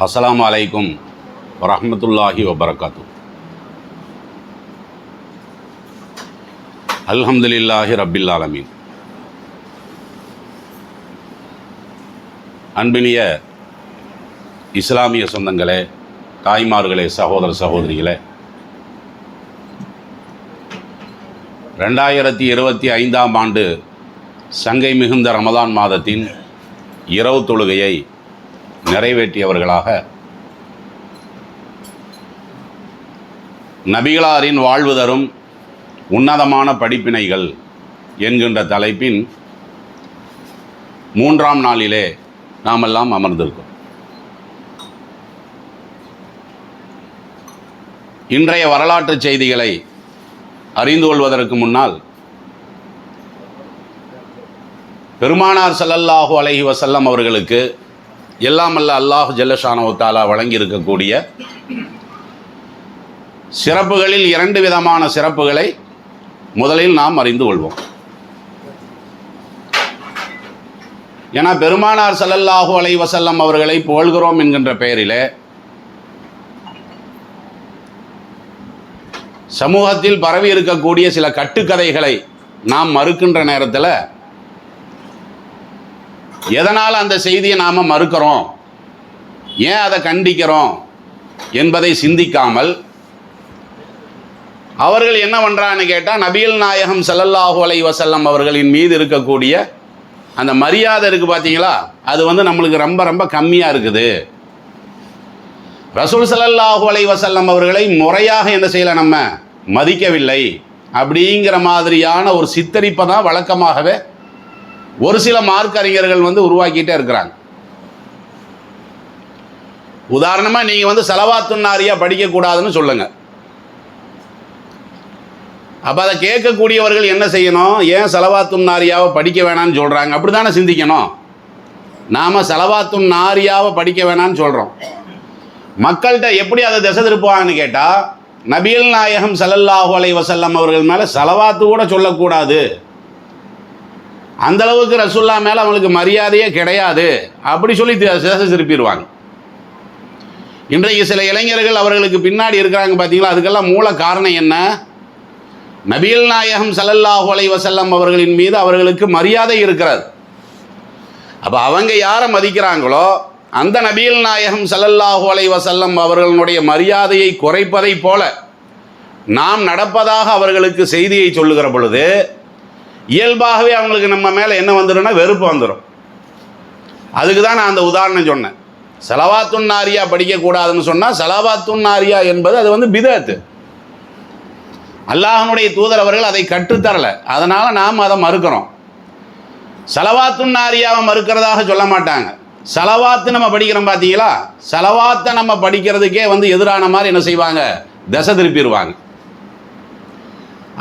அஸ்ஸலாமு அலைக்கும் வரஹ்மத்துல்லாஹி வபரகாத்து. அல்ஹம்துலில்லாஹி ரப்பில் ஆலமீன். அன்பினிய இஸ்லாமிய சொந்தங்களே, தாய்மார்களே, சகோதர சகோதரிகளே, 2025ஆம் ஆண்டு சங்கை மிகுந்த ரமதான் மாதத்தின் இரவு தொழுகையை நிறைவேற்றியவர்களாக நபிகளாரின் வாழ்வு தரும் உன்னதமான படிப்பினைகள் என்கின்ற தலைப்பின் 3ஆம் நாளிலே நாமெல்லாம் அமர்ந்திருக்கிறோம். இன்றைய வரலாற்று செய்திகளை அறிந்து கொள்வதற்கு முன்னால் பெருமானார் ஸல்லல்லாஹு அலைஹி வஸல்லம் அவர்களுக்கு எல்லாம் அல்ல அல்லாஹ் ஜல்லஷானஹு தஆலா வழங்கியிருக்கக்கூடிய சிறப்புகளில் 2 விதமான சிறப்புகளை முதலில் நாம் அறிந்து கொள்வோம். ஏன்னா பெருமானார் ஸல்லல்லாஹு அலைஹி வஸல்லம் அவர்களை புகழ்கிறோம் என்கின்ற பெயரிலே சமூகத்தில் பரவி இருக்கக்கூடிய சில கட்டுக்கதைகளை நாம் மறுக்கின்ற நேரத்தில் எதனால் அந்த செய்தியை நாம் மறுக்கிறோம், ஏன் அதை கண்டிக்கிறோம் என்பதை சிந்திக்காமல் அவர்கள் என்ன பண்ணுறான்னு கேட்டால், நபிகள் நாயகம் ஸல்லல்லாஹு அலைஹி வஸல்லம் அவர்களின் மீது இருக்கக்கூடிய அந்த மரியாதை இருக்குது பார்த்தீங்களா, அது நம்மளுக்கு ரொம்ப ரொம்ப கம்மியாக இருக்குது. ரசூல் ஸல்லல்லாஹு அலைஹி வஸல்லம் அவர்களை முறையாக என்ன செய்யலை, நம்ம மதிக்கவில்லை அப்படிங்கிற மாதிரியான ஒரு சித்தரிப்பை தான் வழக்கமாகவே ஒரு சில மார்க்க அறிஞர்கள் உருவாக்கிட்டே இருக்கிறாங்க. உதாரணமாக நீங்கள் ஸலவாத்துன் நாரியா படிக்கக்கூடாதுன்னு சொல்லுங்கள். அப்போ அதை கேட்கக்கூடியவர்கள் என்ன செய்யணும், ஏன் ஸலவாத்துன் நாரியாவை படிக்க வேணான்னு சொல்கிறாங்க, அப்படி தானே சிந்திக்கணும். நாம் ஸலவாத்துன் நாரியாவை படிக்க வேணான்னு சொல்கிறோம். மக்கள்கிட்ட எப்படி அதை திசை திருப்புவாங்கன்னு கேட்டால், நபிகள் நாயகம் ஸல்லல்லாஹு அலைஹி வஸல்லம் அவர்கள் மேலே ஸலவாத்து கூட சொல்லக்கூடாது, அந்தளவுக்கு ரசூல்லா மேலே அவங்களுக்கு மரியாதையே கிடையாது அப்படி சொல்லி திசை திருப்பிடுவாங்க. இன்றைக்கு சில இளைஞர்கள் அவர்களுக்கு பின்னாடி இருக்கிறாங்க பார்த்தீங்களா, அதுக்கெல்லாம் மூல காரணம் என்ன, நபிகள் நாயகம் ஸல்லல்லாஹு அலைஹி வஸல்லம் அவர்களின் மீது அவர்களுக்கு மரியாதை இருக்கிறது. அப்போ அவங்க யாரை மதிக்கிறாங்களோ அந்த நபிகள் நாயகம் ஸல்லல்லாஹு அலைஹி வஸல்லம் அவர்களுடைய மரியாதையை குறைப்பதை போல நாம் நடப்பதாக அவர்களுக்கு செய்தியை சொல்லுகிற பொழுது இயல்பாகவே அவங்களுக்கு நம்ம மேலே என்ன வந்துடும்னா வெறுப்பு வந்துடும். அதுக்கு தான் நான் அந்த உதாரணம் சொன்னேன். ஸலவாத்துன் நாரியா படிக்கக்கூடாதுன்னு சொன்னால் ஸலவாத்துன் நாரியா என்பது அது பிதஅத். அல்லாஹ்வுடைய தூதர் அவர்கள் அதை கற்றுத்தரலை, அதனால் நாம் அதை மறுக்கிறோம். ஸலவாத்துன் நாரியாவை மறுக்கிறதாக சொல்ல மாட்டாங்க. ஸலவாத்து நம்ம படிக்கிறோம் பார்த்தீங்களா, ஸலவாத்தை நம்ம படிக்கிறதுக்கே எதிரான மாதிரி என்ன செய்வாங்க, திசை திருப்பிடுவாங்க.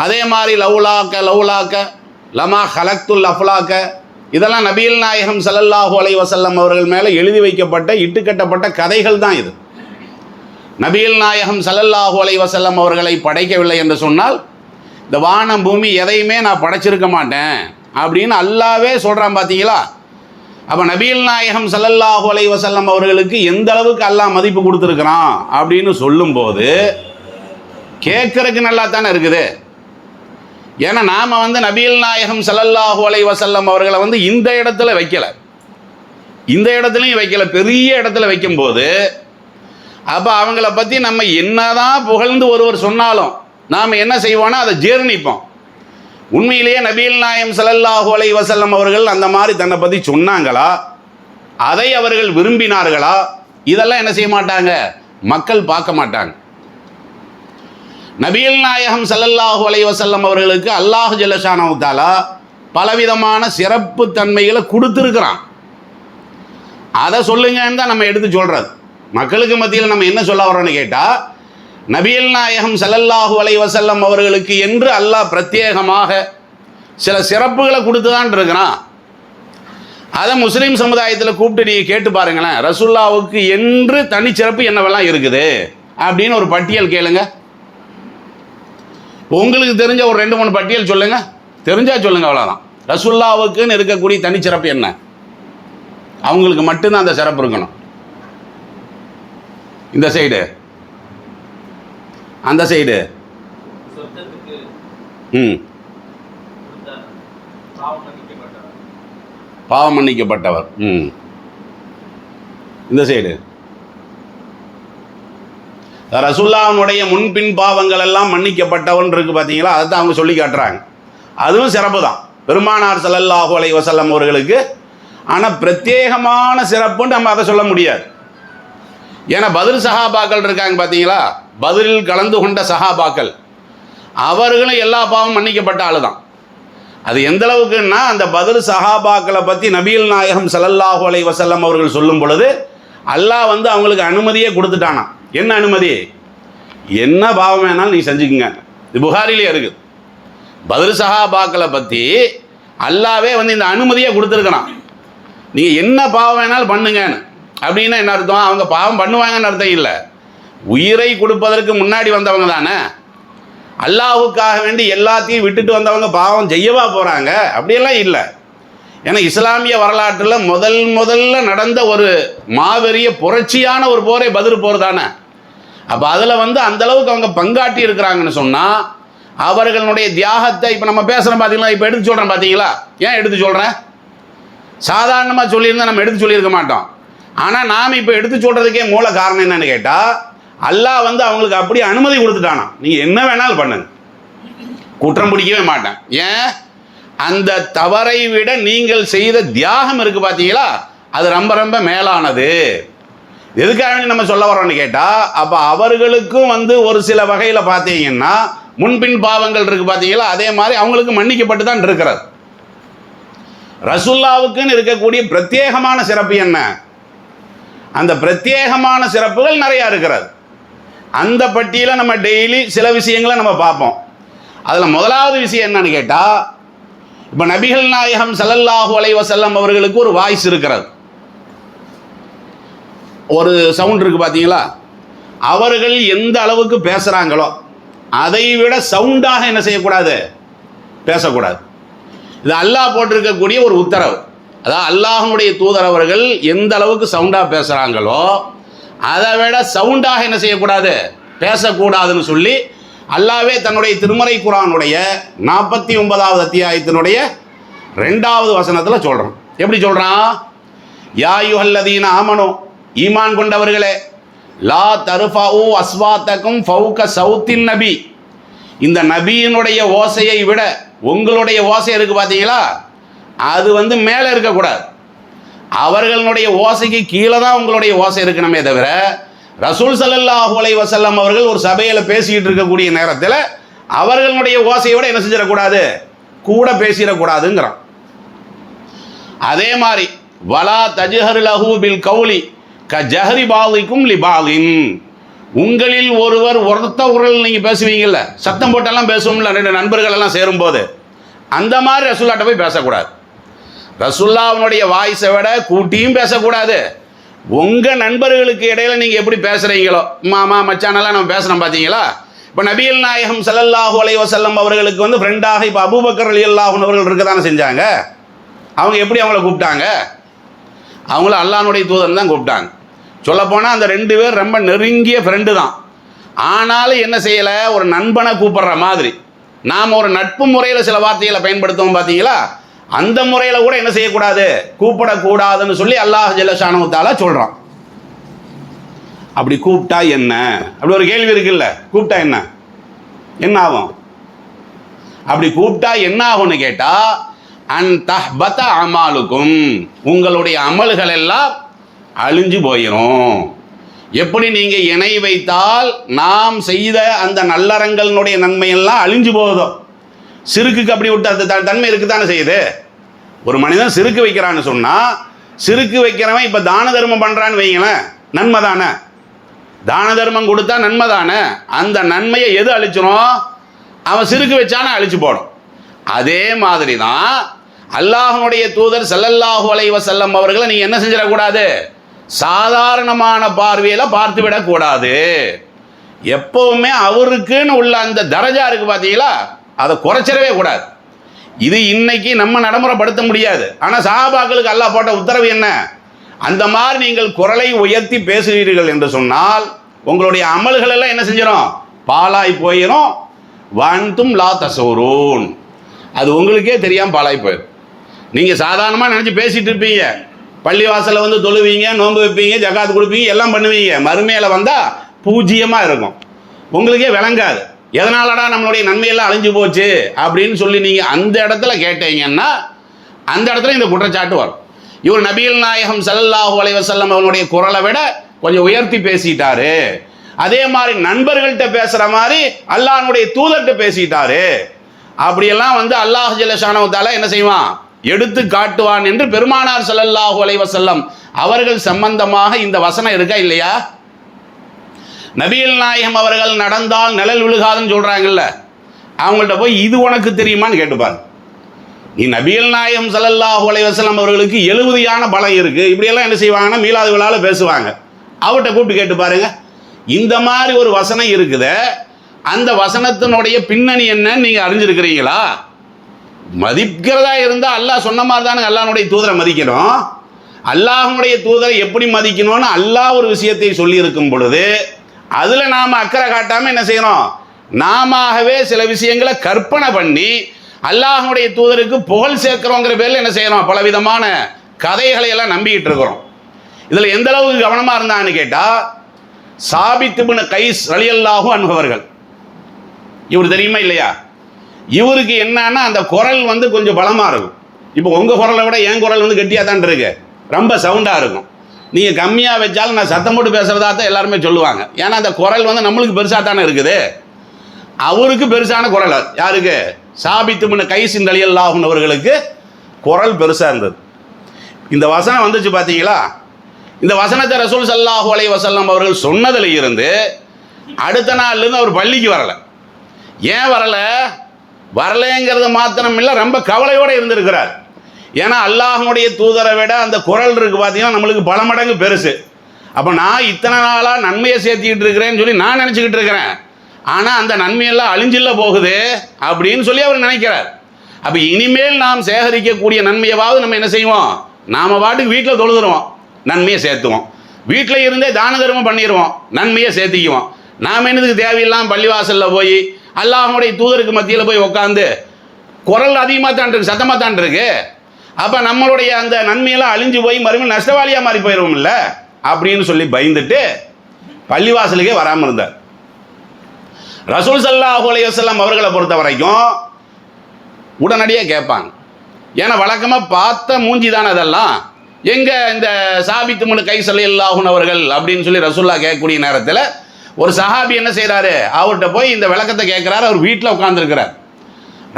அதே மாதிரி லவுலாக்க லமா ஹலக்துல் அஃப்லாக்க, இதெல்லாம் நபிகள் நாயகம் ஸல்லல்லாஹு அலைஹி வஸல்லம் அவர்கள் மேலே எழுதி வைக்கப்பட்ட இட்டுக்கட்டப்பட்ட கதைகள் தான் இது. நபிகள் நாயகம் ஸல்லல்லாஹு அலைஹி வஸல்லம் அவர்களை படைக்கவில்லை என்று சொன்னால் இந்த வானம் பூமி எதையுமே நான் படைச்சிருக்க மாட்டேன் அப்படின்னு அல்லாவே சொல்கிறான் பார்த்தீங்களா. அப்போ நபிகள் நாயகம் ஸல்லல்லாஹு அலைஹி வஸல்லம் அவர்களுக்கு எந்த அளவுக்கு அல்லாஹ் மதிப்பு கொடுத்துருக்குறான் அப்படின்னு சொல்லும்போது கேட்குறதுக்கு நல்லா தானே இருக்குது. ஏன்னா நாம் நபிகள் நாயகம் ஸல்லல்லாஹு அலைஹி வஸல்லம் அவர்களை இந்த இடத்துல வைக்கலை, இந்த இடத்துலையும் வைக்கலை, பெரிய இடத்துல வைக்கும்போது அப்போ அவங்கள பற்றி நம்ம என்னதான் புகழ்ந்து ஒருவர் சொன்னாலும் நாம் என்ன செய்வோன்னா அதை ஜீரணிப்போம். உண்மையிலேயே நபிகள் நாயகம் ஸல்லல்லாஹு அலைஹி வஸல்லம் அவர்கள் அந்த மாதிரி தன்னை பற்றி சொன்னாங்களா, அதை அவர்கள் விரும்பினார்களா, இதெல்லாம் என்ன செய்ய மாட்டாங்க, மக்கள் பார்க்க மாட்டாங்க. நபிகள் நாயகம் ஸல்லல்லாஹு அலைஹி வஸல்லம் அவர்களுக்கு அல்லாஹ் ஜல்லஷானஹு தஆலா பலவிதமான சிறப்பு தன்மைகளை கொடுத்துருக்கிறான். அதை சொல்லுங்கன்னு தான் நம்ம எடுத்து சொல்கிறது. மக்களுக்கு மத்தியில் நம்ம என்ன சொல்ல வரோன்னு கேட்டால், நபிகள் நாயகம் ஸல்லல்லாஹு அலைஹி வஸல்லம் அவர்களுக்கு என்று அல்லாஹ் பிரத்யேகமாக சில சிறப்புகளை கொடுத்து தான் இருக்கிறான். அதை முஸ்லீம் சமுதாயத்தில் கூப்பிட்டு நீங்கள் கேட்டு பாருங்களேன், ரசூலுல்லாவுக்கு என்று தனிச்சிறப்பு என்னவெல்லாம் இருக்குது அப்படின்னு ஒரு பட்டியல் கேளுங்க. உங்களுக்கு தெரிஞ்ச ஒரு 2-3 பட்டியல் சொல்லுங்கள், தெரிஞ்சால் சொல்லுங்கள், அவ்வளோதான். ரசூலுல்லாவுக்குன்னு இருக்கக்கூடிய தனிச்சிறப்பு என்ன, அவங்களுக்கு மட்டும்தான் அந்த சிறப்பு இருக்கணும். இந்த சைடு, அந்த சைடு. பாவம் மன்னிக்கப்பட்டவர். இந்த சைடு ரசூலுல்லாஹ்வுடைய முன்பின் பாவங்கள் எல்லாம் மன்னிக்கப்பட்டவன் இருக்கு பார்த்தீங்களா, அதுதான் அவங்க சொல்லி காட்டுறாங்க. அதுவும் சிறப்பு தான் பெருமானார் ஸல்லல்லாஹு அலைஹி வஸல்லம் அவர்களுக்கு. ஆனால் பிரத்யேகமான சிறப்புன்னு நம்ம அதை சொல்ல முடியாது. ஏன்னா பத்ர் சஹாபாக்கள் இருக்காங்க பார்த்தீங்களா, பத்ரில் கலந்து கொண்ட சஹாபாக்கள் அவர்களும் எல்லா பாவம் மன்னிக்கப்பட்ட ஆளு தான். அது எந்த அளவுக்குன்னா, அந்த பத்ர் சஹாபாக்களை பற்றி நபிகள் நாயகம் ஸல்லல்லாஹு அலைஹி வஸல்லம் அவர்கள் சொல்லும் பொழுது அல்லாஹ் வந்து அவங்களுக்கு அனுமதியே கொடுத்துட்டானா. என்ன அனுமதி? என்ன பாவம் வேணாலும் நீ செஞ்சுக்குங்க. இது புகாரிலே இருக்குது. பத்ர் சஹாபாக்களை பற்றி அல்லாவே வந்து இந்த அனுமதியை கொடுத்துருக்கிறான். நீங்கள் என்ன பாவம் வேணாலும் பண்ணுங்கன்னு. அப்படின்னா என்ன அர்த்தம்? அவங்க பாவம் பண்ணுவாங்கன்னு அர்த்தம் இல்லை. உயிரை கொடுப்பதற்கு முன்னாடி வந்தவங்க தானே. அல்லாஹுக்காக வேண்டி எல்லாத்தையும் விட்டுட்டு வந்தவங்க பாவம் செய்யவா போகிறாங்க? அப்படியெல்லாம் இல்லை. ஏன்னா இஸ்லாமிய வரலாற்றில் முதல்ல நடந்த ஒரு மாபெரிய புரட்சியான ஒரு போரே பத்ர் போர் தானே. அப்போ அதில் வந்து அந்தளவுக்கு அவங்க பங்காட்டி இருக்கிறாங்கன்னு சொன்னால் அவர்களுடைய தியாகத்தை இப்போ நம்ம பேசுகிறோம் பார்த்தீங்களா, இப்போ எடுத்து சொல்கிறேன் பார்த்தீங்களா. ஏன் எடுத்து சொல்கிறேன்? சாதாரணமாக சொல்லியிருந்தால் நம்ம எடுத்து சொல்லியிருக்க மாட்டோம். ஆனால் நாம் இப்போ எடுத்து சொல்கிறதுக்கே மூல காரணம் என்னன்னு கேட்டால், அல்லாஹ் வந்து அவங்களுக்கு அப்படி அனுமதி கொடுத்துட்டானா, நீங்கள் என்ன வேணாலும் பண்ணுங்க, குற்றம் பிடிக்கவே மாட்டேன். ஏன்? அந்த தவறை விட நீங்கள் செய்த தியாகம் இருக்குது பார்த்தீங்களா, அது ரொம்ப ரொம்ப மேலானது. எதுக்காக நம்ம சொல்ல வரோன்னு கேட்டால், அப்போ அவர்களுக்கும் வந்து ஒரு சில வகையில் பார்த்தீங்கன்னா முன்பின் பாவங்கள் இருக்குது பார்த்தீங்களா, அதே மாதிரி அவங்களுக்கு மன்னிக்கப்பட்டு தான் இருக்கிறது. ரசூலுல்லாவுக்குன்னு இருக்கக்கூடிய பிரத்யேகமான சிறப்பு என்ன? அந்த பிரத்யேகமான சிறப்புகள் நிறையா இருக்கிறது. அந்த பட்டியலில் நம்ம டெய்லி சில விஷயங்களை நம்ம பார்ப்போம். அதில் முதலாவது விஷயம் என்னன்னு கேட்டால், இப்போ நபிகள் நாயகம் ஸல்லல்லாஹு அலைஹி வஸல்லம் அவர்களுக்கு ஒரு வாய்ஸ் இருக்கிறது, ஒரு சவுண்ட் இருக்குது பார்த்தீங்களா. அவர்கள் எந்த அளவுக்கு பேசுகிறாங்களோ அதை விட சவுண்டாக என்ன செய்யக்கூடாது? பேசக்கூடாது. இது அல்லாஹ் போட்டிருக்கக்கூடிய ஒரு உத்தரவு. அதாவது அல்லாஹ்வுடைய தூதர் அவர்கள் எந்த அளவுக்கு சவுண்டாக பேசுகிறாங்களோ அதை விட சவுண்டாக என்ன செய்யக்கூடாது? பேசக்கூடாதுன்னு சொல்லி அல்லாஹ்வே தன்னுடைய திருமறை குர்ஆனுடைய 49வது அத்தியாயத்தினுடைய 2வது வசனத்தில் சொல்கிறான். எப்படி சொல்கிறான்? யா அய்யுஹல்லதீன ஆமனு, ஈமான் கொண்டவர்களே, லா தர்ஃபஉ அஸ்வாத்தகும் ஃபௌக சௌத்தின் நபி, இந்த நபியினுடைய ஓசையை விட உங்களுடைய ஓசை இருக்குது பார்த்தீங்களா, அது வந்து மேலே இருக்கக்கூடாது. அவர்களுடைய ஓசைக்கு கீழே தான் உங்களுடைய ஓசை இருக்கணுமே தவிர, ரசூல் ஸல்லல்லாஹு அலைஹி வஸல்லம் அவர்கள் ஒரு சபையில் பேசிக்கிட்டு இருக்கக்கூடிய நேரத்தில் அவர்களுடைய ஓசையை விட என்ன செஞ்சிடக்கூடாது? கூட பேசிடக்கூடாதுங்கிறான். அதே மாதிரி வலா தஜ்ஹர் லஹு பில் கௌலி க ஜஹரி பாலிக்கும் லிபாலின், உங்களில் ஒருத்த உரல் நீங்கள் பேசுவீங்கல்ல, சத்தம் போட்டெல்லாம் பேசுவோம்ல 2 நண்பர்கள் எல்லாம் சேரும்போது, அந்த மாதிரி ரசூல்லாட்ட போய் பேசக்கூடாது. ரசூல்லாவுடைய வாய்ஸை விட கூட்டியும் பேசக்கூடாது. உங்கள் நண்பர்களுக்கு இடையில நீங்கள் எப்படி பேசுகிறீங்களோ, மாமா மச்சானெல்லாம் நம்ம பேசுகிறோம் பார்த்தீங்களா. இப்போ நபிகள் நாயகம் ஸல்லல்லாஹு அலைஹி வஸல்லம் அவர்களுக்கு வந்து ஃப்ரெண்டாக இப்போ அபூபக்கர் ரலியல்லாஹு அன்ஹு அவர்கள் இருக்க தானே செஞ்சாங்க. அவங்க எப்படி அவங்கள கூப்பிட்டாங்க? அவங்கள அல்லாஹ்வுடைய தூதன் தான் கூப்பிட்டாங்க. சொல்லப்போனால் அந்த 2 பேர் ரொம்ப நெருங்கிய ஃப்ரெண்டு தான். ஆனாலும் என்ன செய்யலை, ஒரு நண்பனை கூப்பிட்ற மாதிரி நாம் ஒரு நட்பு முறையில் சில வார்த்தைகளை பயன்படுத்துவோம் பார்த்தீங்களா, அந்த முறையில் கூட என்ன செய்யக்கூடாது? கூப்பிடக்கூடாதுன்னு சொல்லி அல்லாஹ் ஜல்ல ஷானஹு தஆலா சொல்கிறான். அப்படி கூப்பிட்டா என்ன? அப்படி ஒரு கேள்வி இருக்குல்ல, கூப்பிட்டா என்ன என்ன ஆகும்? அப்படி கூப்பிட்டா என்ன ஆகும்னு கேட்டால், அன் தஹ்பத அமாலுக்கும், உங்களுடைய அமல்கள் எல்லாம் அழிஞ்சு போயிடும். எப்படி நீங்கள் இணை வைத்தால் நாம் செய்த அந்த நல்லறங்களினுடைய நன்மையெல்லாம் அழிஞ்சு போகுதோ, சிறுக்குக்கு அப்படி விட்டு அந்த தன்மை இருக்குதானே செய்யுது. ஒரு மனிதன் சிறுக்கு வைக்கிறான்னு சொன்னால், சிறுக்கு வைக்கிறவன் இப்போ தான தர்மம் பண்ணுறான்னு வைங்களேன், நன்மை தானே. தான தர்மம் கொடுத்தா நன்மை தானே. அந்த நன்மையை எது அழிச்சிடும்? அவன் சிறுக்கு வச்சானே அழிச்சு போடும். அதே மாதிரி தான் அல்லாஹ்வுடைய தூதர் ஸல்லல்லாஹு அலைஹி வஸல்லம் அவர்களை நீங்கள் என்ன செஞ்சிடக்கூடாது? சாதாரணமான பார்வையில் பார்த்து விடக்கூடாது. எப்பவுமே அவருக்குன்னு உள்ள அந்த தரஜா இருக்குது பார்த்தீங்களா, அதை குறைச்சிடவே கூடாது. இது இன்னைக்கு நம்ம நடைமுறைப்படுத்த முடியாது. ஆனால் சஹாபாக்களுக்கு அல்லாஹ் போட்ட உத்தரவு என்ன? அந்த மாதிரி நீங்கள் குரலை உயர்த்தி பேசுகிறீர்கள் என்று சொன்னால் உங்களுடைய அமல்கள் எல்லாம் என்ன செஞ்சிடும்? பாலாய் போயிடும். வன்தும் லா தசூரூன், அது உங்களுக்கே தெரியாமல் பாலாய் போயிடும். நீங்கள் சாதாரணமாக நினச்சி பேசிகிட்டு இருப்பீங்க, பள்ளிவாசலில் வந்து தொழுவீங்க, நோன்பு வைப்பீங்க, ஜகாத் கொடுப்பீங்க, எல்லாம் பண்ணுவீங்க. மறுமையில் வந்தால் பூஜ்ஜியமாக இருக்கும். உங்களுக்கே விளங்காது. எதனாலடா நம்மளுடைய நன்மையெல்லாம் அழிஞ்சு போச்சு அப்படின்னு சொல்லி நீங்கள் அந்த இடத்துல கேட்டீங்கன்னா அந்த இடத்துல இந்த குற்றச்சாட்டு வரும். இவர் நபிகள் நாயகம் ஸல்லல்லாஹு அலைஹி வஸல்லம் அவனுடைய குரலை விட கொஞ்சம் உயர்த்தி பேசிட்டாரு. அதே மாதிரி நண்பர்கள்ட்ட பேசுகிற மாதிரி அல்லாஹ்வுடைய தூதர்கிட்ட பேசிட்டாரு. அப்படியெல்லாம் வந்து அல்லாஹ் ஜல்ல ஷானஹு வ தஆலா என்ன செய்வான்? எடுத்து காட்டுவான் என்று பெருமானார் ஸல்லல்லாஹு அலைஹி வஸல்லம் அவர்கள் சம்பந்தமாக இந்த வசனம் இருக்கா இல்லையா? நபிகள் நாயகம் அவர்கள் நடந்தால் நிழல் விழுகாதுன்னு சொல்றாங்கல்ல, அவங்கள்ட்ட போய் இது உனக்கு தெரியுமான்னு கேட்டுப்பாரு. நீ நபிகள் நாயகம் ஸல்லல்லாஹு அலைஹி வஸல்லம் அவர்களுக்கு 70 யானை பலம் இருக்கு, இப்படியெல்லாம் என்ன செய்வாங்கன்னா மீலாது விழாவில் பேசுவாங்க. அவர்கிட்ட கூப்பிட்டு கேட்டு பாருங்க, இந்த மாதிரி ஒரு வசனம் இருக்குது, அந்த வசனத்தினுடைய பின்னணி என்னன்னு நீங்க அறிஞ்சிருக்கிறீங்களா? மதிக்கிறதா இருந்தால் அல்லாஹ் சொன்ன மாதிரி தானே அல்லாஹ்வுடைய தூதரை மதிக்கணும். அல்லாஹ்வுடைய தூதரை எப்படி மதிக்கணும்னு அல்லாஹ் ஒரு விஷயத்தை சொல்லி இருக்கும் பொழுது அதில் நாம் அக்கறை காட்டாமல் என்ன செய்யணும்? நாமவே சில விஷயங்களை கற்பனை பண்ணி அல்லாஹ்வுடைய தூதருக்கு புகழ் சேர்க்கிறோங்கிற பேரில் என்ன செய்யணும்? பலவிதமான கதைகளை எல்லாம் நம்பிக்கிட்டு இருக்கிறோம். இதில் எந்த அளவுக்கு கவனமாக இருந்தான்னு கேட்டால், சாபித் இப்னு கைஸ் ரலியல்லாஹு அன்ஹு அவர்கள், இவர் தெரியுமா இல்லையா? இவருக்கு என்னன்னா அந்த குரல் வந்து கொஞ்சம் பலமாக இருக்கும். இப்போ உங்கள் குரலை விட என் குரல் வந்து கெட்டியாக தான் இருக்கு, ரொம்ப சவுண்டாக இருக்கும். நீங்கள் கம்மியாக வச்சாலும் நான் சத்தம் போட்டு பேசுகிறதா தான் எல்லாருமே சொல்லுவாங்க. ஏன்னா அந்த குரல் வந்து நம்மளுக்கு பெருசாக தானே இருக்குது. அவருக்கு பெருசான குரல். யாருக்கு? சாபித் இப்னு கைஸ் ரலியல்லாஹு அன்ஹு அவர்களுக்கு குரல் பெருசாக இருந்தது. இந்த வசனம் வந்துச்சு பார்த்தீங்களா? இந்த வசனத்தை ரசூல் ஸல்லல்லாஹு அலைஹி வஸல்லம் அவர்கள் சொன்னதில் இருந்து அடுத்த நாள்லேருந்து அவர் பள்ளிக்கு வரலை. ஏன் வரலைங்கிறது மாத்திரம் இல்லை, ரொம்ப கவலையோடு இருந்திருக்கிறார். ஏன்னா அல்லாஹ்வுடைய தூதரை விட அந்த குரல் இருக்கு பார்த்தீங்கன்னா நம்மளுக்கு பல மடங்கு பெருசு. அப்போ நான் இத்தனை நாளாக நன்மையை சேர்த்திக்கிட்டு இருக்கிறேன்னு சொல்லி நான் நினச்சிக்கிட்டு இருக்கிறேன், ஆனால் அந்த நன்மையெல்லாம் அழிஞ்சில்ல போகுது அப்படின்னு சொல்லி அவர் நினைக்கிறார். அப்போ இனிமேல் நாம் சேகரிக்கக்கூடிய நன்மையவாவது நம்ம என்ன செய்வோம்? நாம் பாட்டுக்கு வீட்டில் தொழுதுருவோம், நன்மையை சேர்த்துவோம். வீட்டில் இருந்தே தான தர்மம் பண்ணிடுவோம், நன்மையை சேர்த்திக்குவோம். நாம் என்னதுக்கு தேவையில்லாமல் பள்ளிவாசலில் போய் அல்லாஹ்வுடைய தூதருக்கு மத்தியில் போய் உட்காந்து குரல் அதிகமாக தான் இருக்கு, சத்தமாக தான் இருக்கு. அப்போ நம்மளுடைய அந்த நன்மையெல்லாம் அழிஞ்சு போய் மறுபடியும் நஷ்டவாளியாக மாறி போயிடுவோம்ல அப்படின்னு சொல்லி பயந்துட்டு பள்ளிவாசலுக்கே வராமல் இருந்தார். ரசூல் ஸல்லல்லாஹு அலைஹி வஸல்லம் அவர்களை பொறுத்த வரைக்கும் உடனடியாக கேட்பாங்க. ஏன்னா வழக்கமாக பார்த்த மூஞ்சி தானே அதெல்லாம். எங்கே இந்த சாபித் இப்னு கைஸ் ரலியல்லாஹு அன்ஹு அவர்கள் அப்படின்னு சொல்லி ரசூல்லா கேட்கக்கூடிய நேரத்தில் ஒரு சஹாபி என்ன செய்கிறாரு? அவர்கிட்ட போய் இந்த விளக்கத்தை கேட்குறாரு. அவர் வீட்டில் உட்காந்துருக்கிறார்,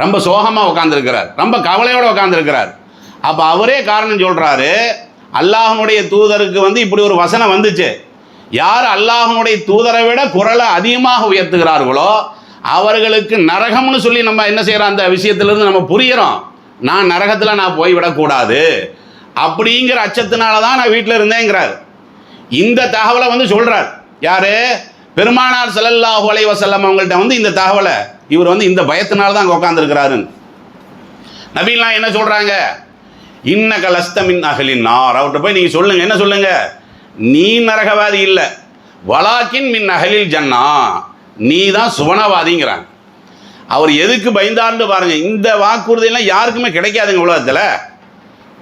ரொம்ப சோகமாக உட்காந்துருக்கிறார், ரொம்ப கவலையோடு உட்காந்துருக்கிறார். அப்போ அவரே காரணம் சொல்கிறாரு, அல்லாஹ்வுடைய தூதருக்கு வந்து இப்படி ஒரு வசனம் வந்துச்சு, யார் அல்லாஹ்வுடைய தூதரை விட குரலை அதிகமாக உயர்த்துகிறார்களோ அவர்களுக்கு நரகம்னு சொல்லி நம்ம என்ன செய்கிறோம்? அந்த விஷயத்திலிருந்து நம்ம புரிகிறோம், நான் நரகத்தில் நான் போய்விடக்கூடாது அப்படிங்கிற அச்சத்தினால தான் நான் வீட்டில் இருந்தேங்கிறார். இந்த தகவலை வந்து சொல்கிறார் யாரு? பெருமானார் ஸல்லல்லாஹு அலைஹி வஸல்லம் அவங்கள்ட்ட வந்து இந்த தகவலை இவர் வந்து இந்த பயத்தினால தான் அங்கே உட்காந்துருக்கிறாருன்னு. நபிலாம் என்ன சொல்கிறாங்க? இன்னக லஸ்த மின் அஹ்லின் நார். அவர்கிட்ட போய் நீங்கள் சொல்லுங்கள், என்ன சொல்லுங்க? நீ நரகவாதி இல்லை, வலாக்கின் மின் அஹ்லில் ஜன்னா, நீ தான் சுவனவாதிங்கிறாங்க. அவர் எதுக்கு பயந்தார்னு பாருங்க. இந்த வாக்குறுதியெல்லாம் யாருக்குமே கிடைக்காதுங்க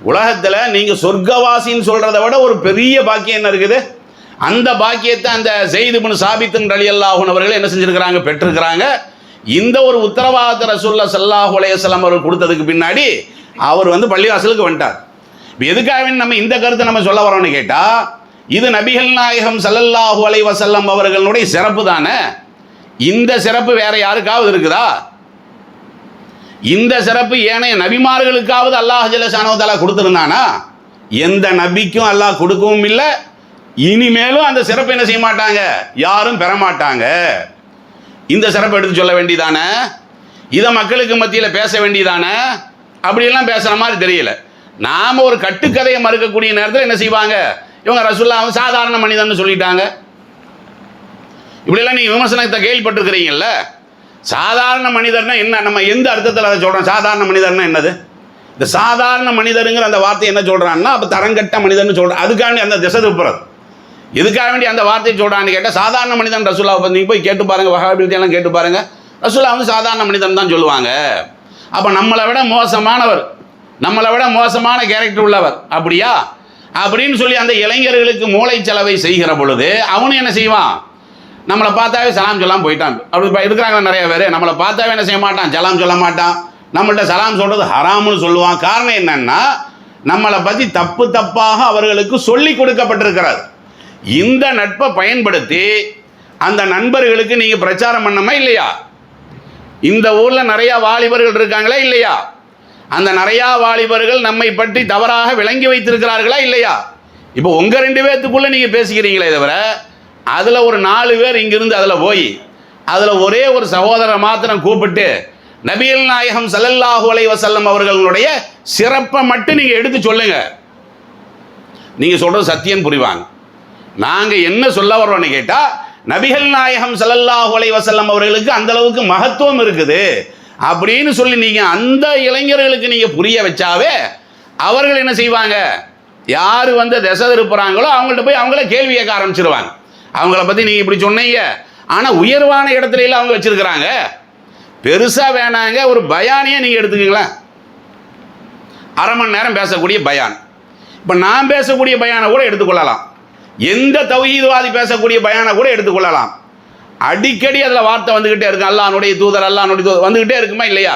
உலகத்தில் நீங்கள் சொர்க்கவாசின்னு சொல்கிறத விட ஒரு பெரிய பாக்கியம் என்ன இருக்குது? அந்த பாக்கியத்தை அந்த ஸைத் இப்னு சாபித் ரலியல்லாஹு அன்ஹு அவர்கள் என்ன செஞ்சுருக்கிறாங்க? பெற்றிருக்கிறாங்க. இந்த ஒரு உத்தரவாதத்தை ரசூலுல்லாஹி ஸல்லல்லாஹு அலைஹி வஸல்லம் அவர்கள் கொடுத்ததுக்கு பின்னாடி அவர் வந்து பள்ளிவாசலுக்கு வந்துட்டார். இப்போ எதுக்காக நம்ம இந்த கருத்தை நம்ம சொல்ல வரோம்னு கேட்டால், இது நபிகள் நாயகம் ஸல்லல்லாஹு அலைஹி வஸல்லம் அவர்களுடைய சிறப்பு தானே. இந்த சிறப்பு வேற யாருக்காவது இருக்குதா? இந்த சிறப்பு ஏனைய நபிமார்களுக்காவது அல்லாஹ் ஜல்ல ஷானஹு தஆலா கொடுத்துருந்தானா? எந்த நபிக்கும் அல்லாஹ் கொடுக்கவும் இல்லை, இனிமேலும் அந்த சிறப்பு என்ன செய்ய மாட்டாங்க, யாரும் பெற மாட்டாங்க. இந்த சிறப்பை எடுத்து சொல்ல வேண்டியதானே, இதை மக்களுக்கு மத்தியில் பேச வேண்டியதானே. அப்படியெல்லாம் பேசுகிற மாதிரி தெரியல. நாம் ஒரு கட்டுக்கதையை மறுக்கக்கூடிய நேரத்தில் என்ன செய்வாங்க? இவங்க ரசூலுல்லாஹ் சாதாரண மனிதன்னு சொல்லிட்டாங்க. இப்படியெல்லாம் நீங்கள் விமர்சனத்தை கேள்விப்பட்டிருக்கிறீங்கல்ல. சாதாரண மனிதர்னா என்ன? நம்ம எந்த அர்த்தத்தில் அதை சொல்கிறோம்? சாதாரண மனிதர்னா என்னது? இந்த சாதாரண மனிதருங்கிற அந்த வார்த்தை என்ன சொல்கிறான்னா, அப்போ தரங்கட்ட மனிதர்னு சொல்கிறோம். அதுக்காண்டி அந்த திசை திருப்புறது. எதுக்காக வேண்டி அந்த வார்த்தையை சொல்கிறான்னு கேட்டால், சாதாரண மனிதன் ரசூல்லாவை பற்றி நீங்கள் போய் கேட்டு பாருங்கள், வஹாபியெல்லாம் கேட்டு பாருங்கள், ரசூல்லா வந்து சாதாரண மனிதன் தான் சொல்லுவாங்க. அப்போ நம்மளை விட மோசமானவர், நம்மளை விட மோசமான கேரக்டர் உள்ளவர் அப்படியா அப்படின்னு சொல்லி அந்த இளைஞர்களுக்கு மூளை செலவை செய்கிற பொழுது அவனும் என்ன செய்வான், நம்மளை பார்த்தாவே சலாம் சொல்லாமல் போயிட்டான். அப்படி இருக்கிறாங்க நிறைய பேர். நம்மளை பார்த்தாவே என்ன செய்ய மாட்டான், சலாம் சொல்ல மாட்டான். நம்மள்ட்ட சலாம் சொல்கிறது ஹராம்னு சொல்லுவான். காரணம் என்னன்னா, நம்மளை பற்றி தப்பு தப்பாக அவர்களுக்கு சொல்லி கொடுக்கப்பட்டிருக்கிறது. இந்த நட்பை பயன்படுத்தி அந்த நண்பர்களுக்கு நீங்கள் பிரச்சாரம் பண்ணமா இல்லையா? இந்த ஊரில் நிறையா வாலிபர்கள் இருக்காங்களா இல்லையா? அந்த நிறையா வாலிபர்கள் நம்மை பற்றி தவறாக விளங்கி வைத்திருக்கிறார்களா இல்லையா? இப்போ உங்கள் 2 பேர்த்துக்குள்ளே நீங்கள் பேசிக்கிறீங்களே தவிர, அதில் ஒரு 4 பேர் இங்கிருந்து அதில் போய் அதில் ஒரே ஒரு சகோதரர் மாத்திரம் கூப்பிட்டு நபிகள் நாயகம் ஸல்லல்லாஹு அலைஹி வஸல்லம் அவர்களுடைய சிறப்பை மட்டும் நீங்கள் எடுத்து சொல்லுங்க. நீங்கள் சொல்கிறது சத்தியம் புரிவாங்க. நாங்கள் என்ன சொல்ல வர்றோம்னு கேட்டால், நபிகள் நாயகம் ஸல்லல்லாஹு அலைஹி வஸல்லம் அவர்களுக்கு அந்த அளவுக்கு மகத்துவம் இருக்குது அப்படின்னு சொல்லி நீங்கள் அந்த இளைஞர்களுக்கு நீங்கள் புரிய வச்சாவே அவர்கள் என்ன செய்வாங்க, யார் வந்து திசை திருப்புறாங்களோ அவங்கள்ட்ட போய் அவங்கள கேள்வி கேட்க ஆரம்பிச்சிருவாங்க. அவங்கள பற்றி நீங்கள் இப்படி சொன்னீங்க, ஆனால் உயர்வான இடத்துல எல்லாம் அவங்க வச்சிருக்கிறாங்க. பெருசாக வேணாங்க, ஒரு பயானையே நீங்கள் எடுத்துக்கீங்களேன், அரை மணி நேரம் பேசக்கூடிய பயான். இப்போ நான் பேசக்கூடிய பயானை கூட எடுத்துக்கொள்ளலாம், எந்த தௌஹீத்வாதி பேசக்கூடிய பயானை கூட எடுத்துக்கொள்ளலாம். அடிக்கடி அதில் வார்த்தை வந்துக்கிட்டே இருக்கு, அல்லாஹ்வுடைய தூதர், அல்லாஹ்வுடைய தூதர் வந்துக்கிட்டே இருக்குமா இல்லையா?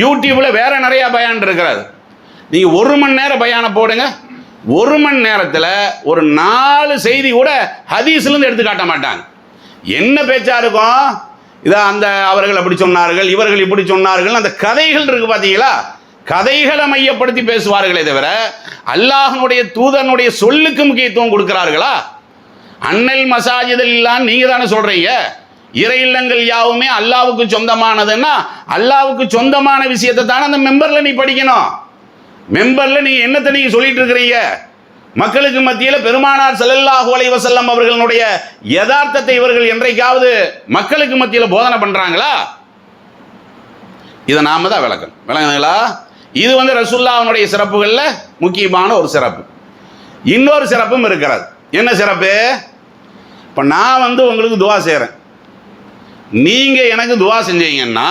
யூடியூப்பில் வேறு நிறையா பயான் இருக்கிறது. நீங்கள் 1 மணி நேரம் பயானை போடுங்க, 1 மணி நேரத்தில் ஒரு 4 செய்தி கூட ஹதீஸ்லேருந்து எடுத்து காட்ட மாட்டாங்க. என்ன பேச்சா இருக்கும், இதை அந்த அவர்கள் அப்படி சொன்னார்கள், இவர்கள் இப்படி சொன்னார்கள், அந்த கதைகள் இருக்கு பார்த்தீங்களா, கதைகளை மையப்படுத்தி பேசுவார்களே தவிர அல்லாஹ்வுடைய தூதனுடைய சொல்லுக்கு முக்கியத்துவம் கொடுக்கிறார்களா? அன்னல் மசாஜிதெல்லாம் நீங்கள் தானே சொல்கிறீங்க, இறை இல்லங்கள் யாவுமே அல்லாவுக்கு சொந்தமானதுன்னா அல்லாவுக்கு சொந்தமான விஷயத்தை தானே அந்த மெம்பரில் நீ படிக்கணும். மெம்பரில் நீங்கள் என்னத்தை நீங்கள் சொல்லிட்டு இருக்கிறீங்க? மக்களுக்கு மத்தியில் பெருமானார் ஸல்லல்லாஹு அலைஹி வஸல்லம் அவர்களுடைய யதார்த்தத்தை இவர்கள் என்றைக்காவது மக்களுக்கு மத்தியில் போதனை பண்ணுறாங்களா? இதை நாம தான் விளங்குங்களா? இது வந்து ரசூலுல்லாஹ்வுடைய சிறப்புகளில் முக்கியமான ஒரு சிறப்பு. இன்னொரு சிறப்பும் இருக்கிறது. என்ன சிறப்பு? இப்போ நான் வந்து உங்களுக்கு துவா செய்கிறேன், நீங்கள் எனக்கு துவா செஞ்சீங்கன்னா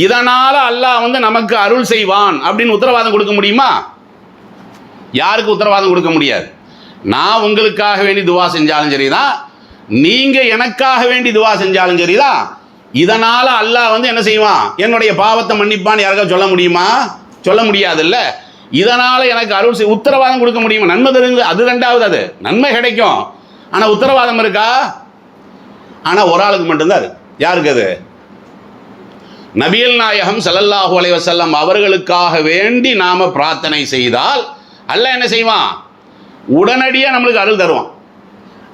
இதனால் அல்லாஹ் வந்து நமக்கு அருள் செய்வான் அப்படின்னு உத்தரவாதம் கொடுக்க முடியுமா? யாருக்கு உத்தரவாதம் கொடுக்க முடியாது. நான் உங்களுக்காக வேண்டி துவா செஞ்சாலும் சரிதான், நீங்கள் எனக்காக வேண்டி துவா செஞ்சாலும் சரிதான், இதனால் அல்லாஹ் வந்து என்ன செய்வான், என்னுடைய பாவத்தை மன்னிப்பான்னு யாருக்கா சொல்ல முடியுமா? சொல்ல முடியாதுல்ல. இதனால் எனக்கு அருள் உத்தரவாதம் கொடுக்க முடியுமா? நன்மை தருங்க, அது ரெண்டாவது, அது நன்மை கிடைக்கும், ஆனால் உத்தரவாதம் இருக்கா? ஆனால் ஒரு ஆளுக்கு மட்டும்தான் இருக்கு. யாருக்கு அது? நபிகள் நாயகம் ஸல்லல்லாஹு அலைஹி வஸல்லம் அவர்களுக்காக வேண்டி நாம் பிரார்த்தனை செய்தால் அல்லாஹ் என்ன செய்வான், உடனடியாக நம்மளுக்கு அருள் தருவான்.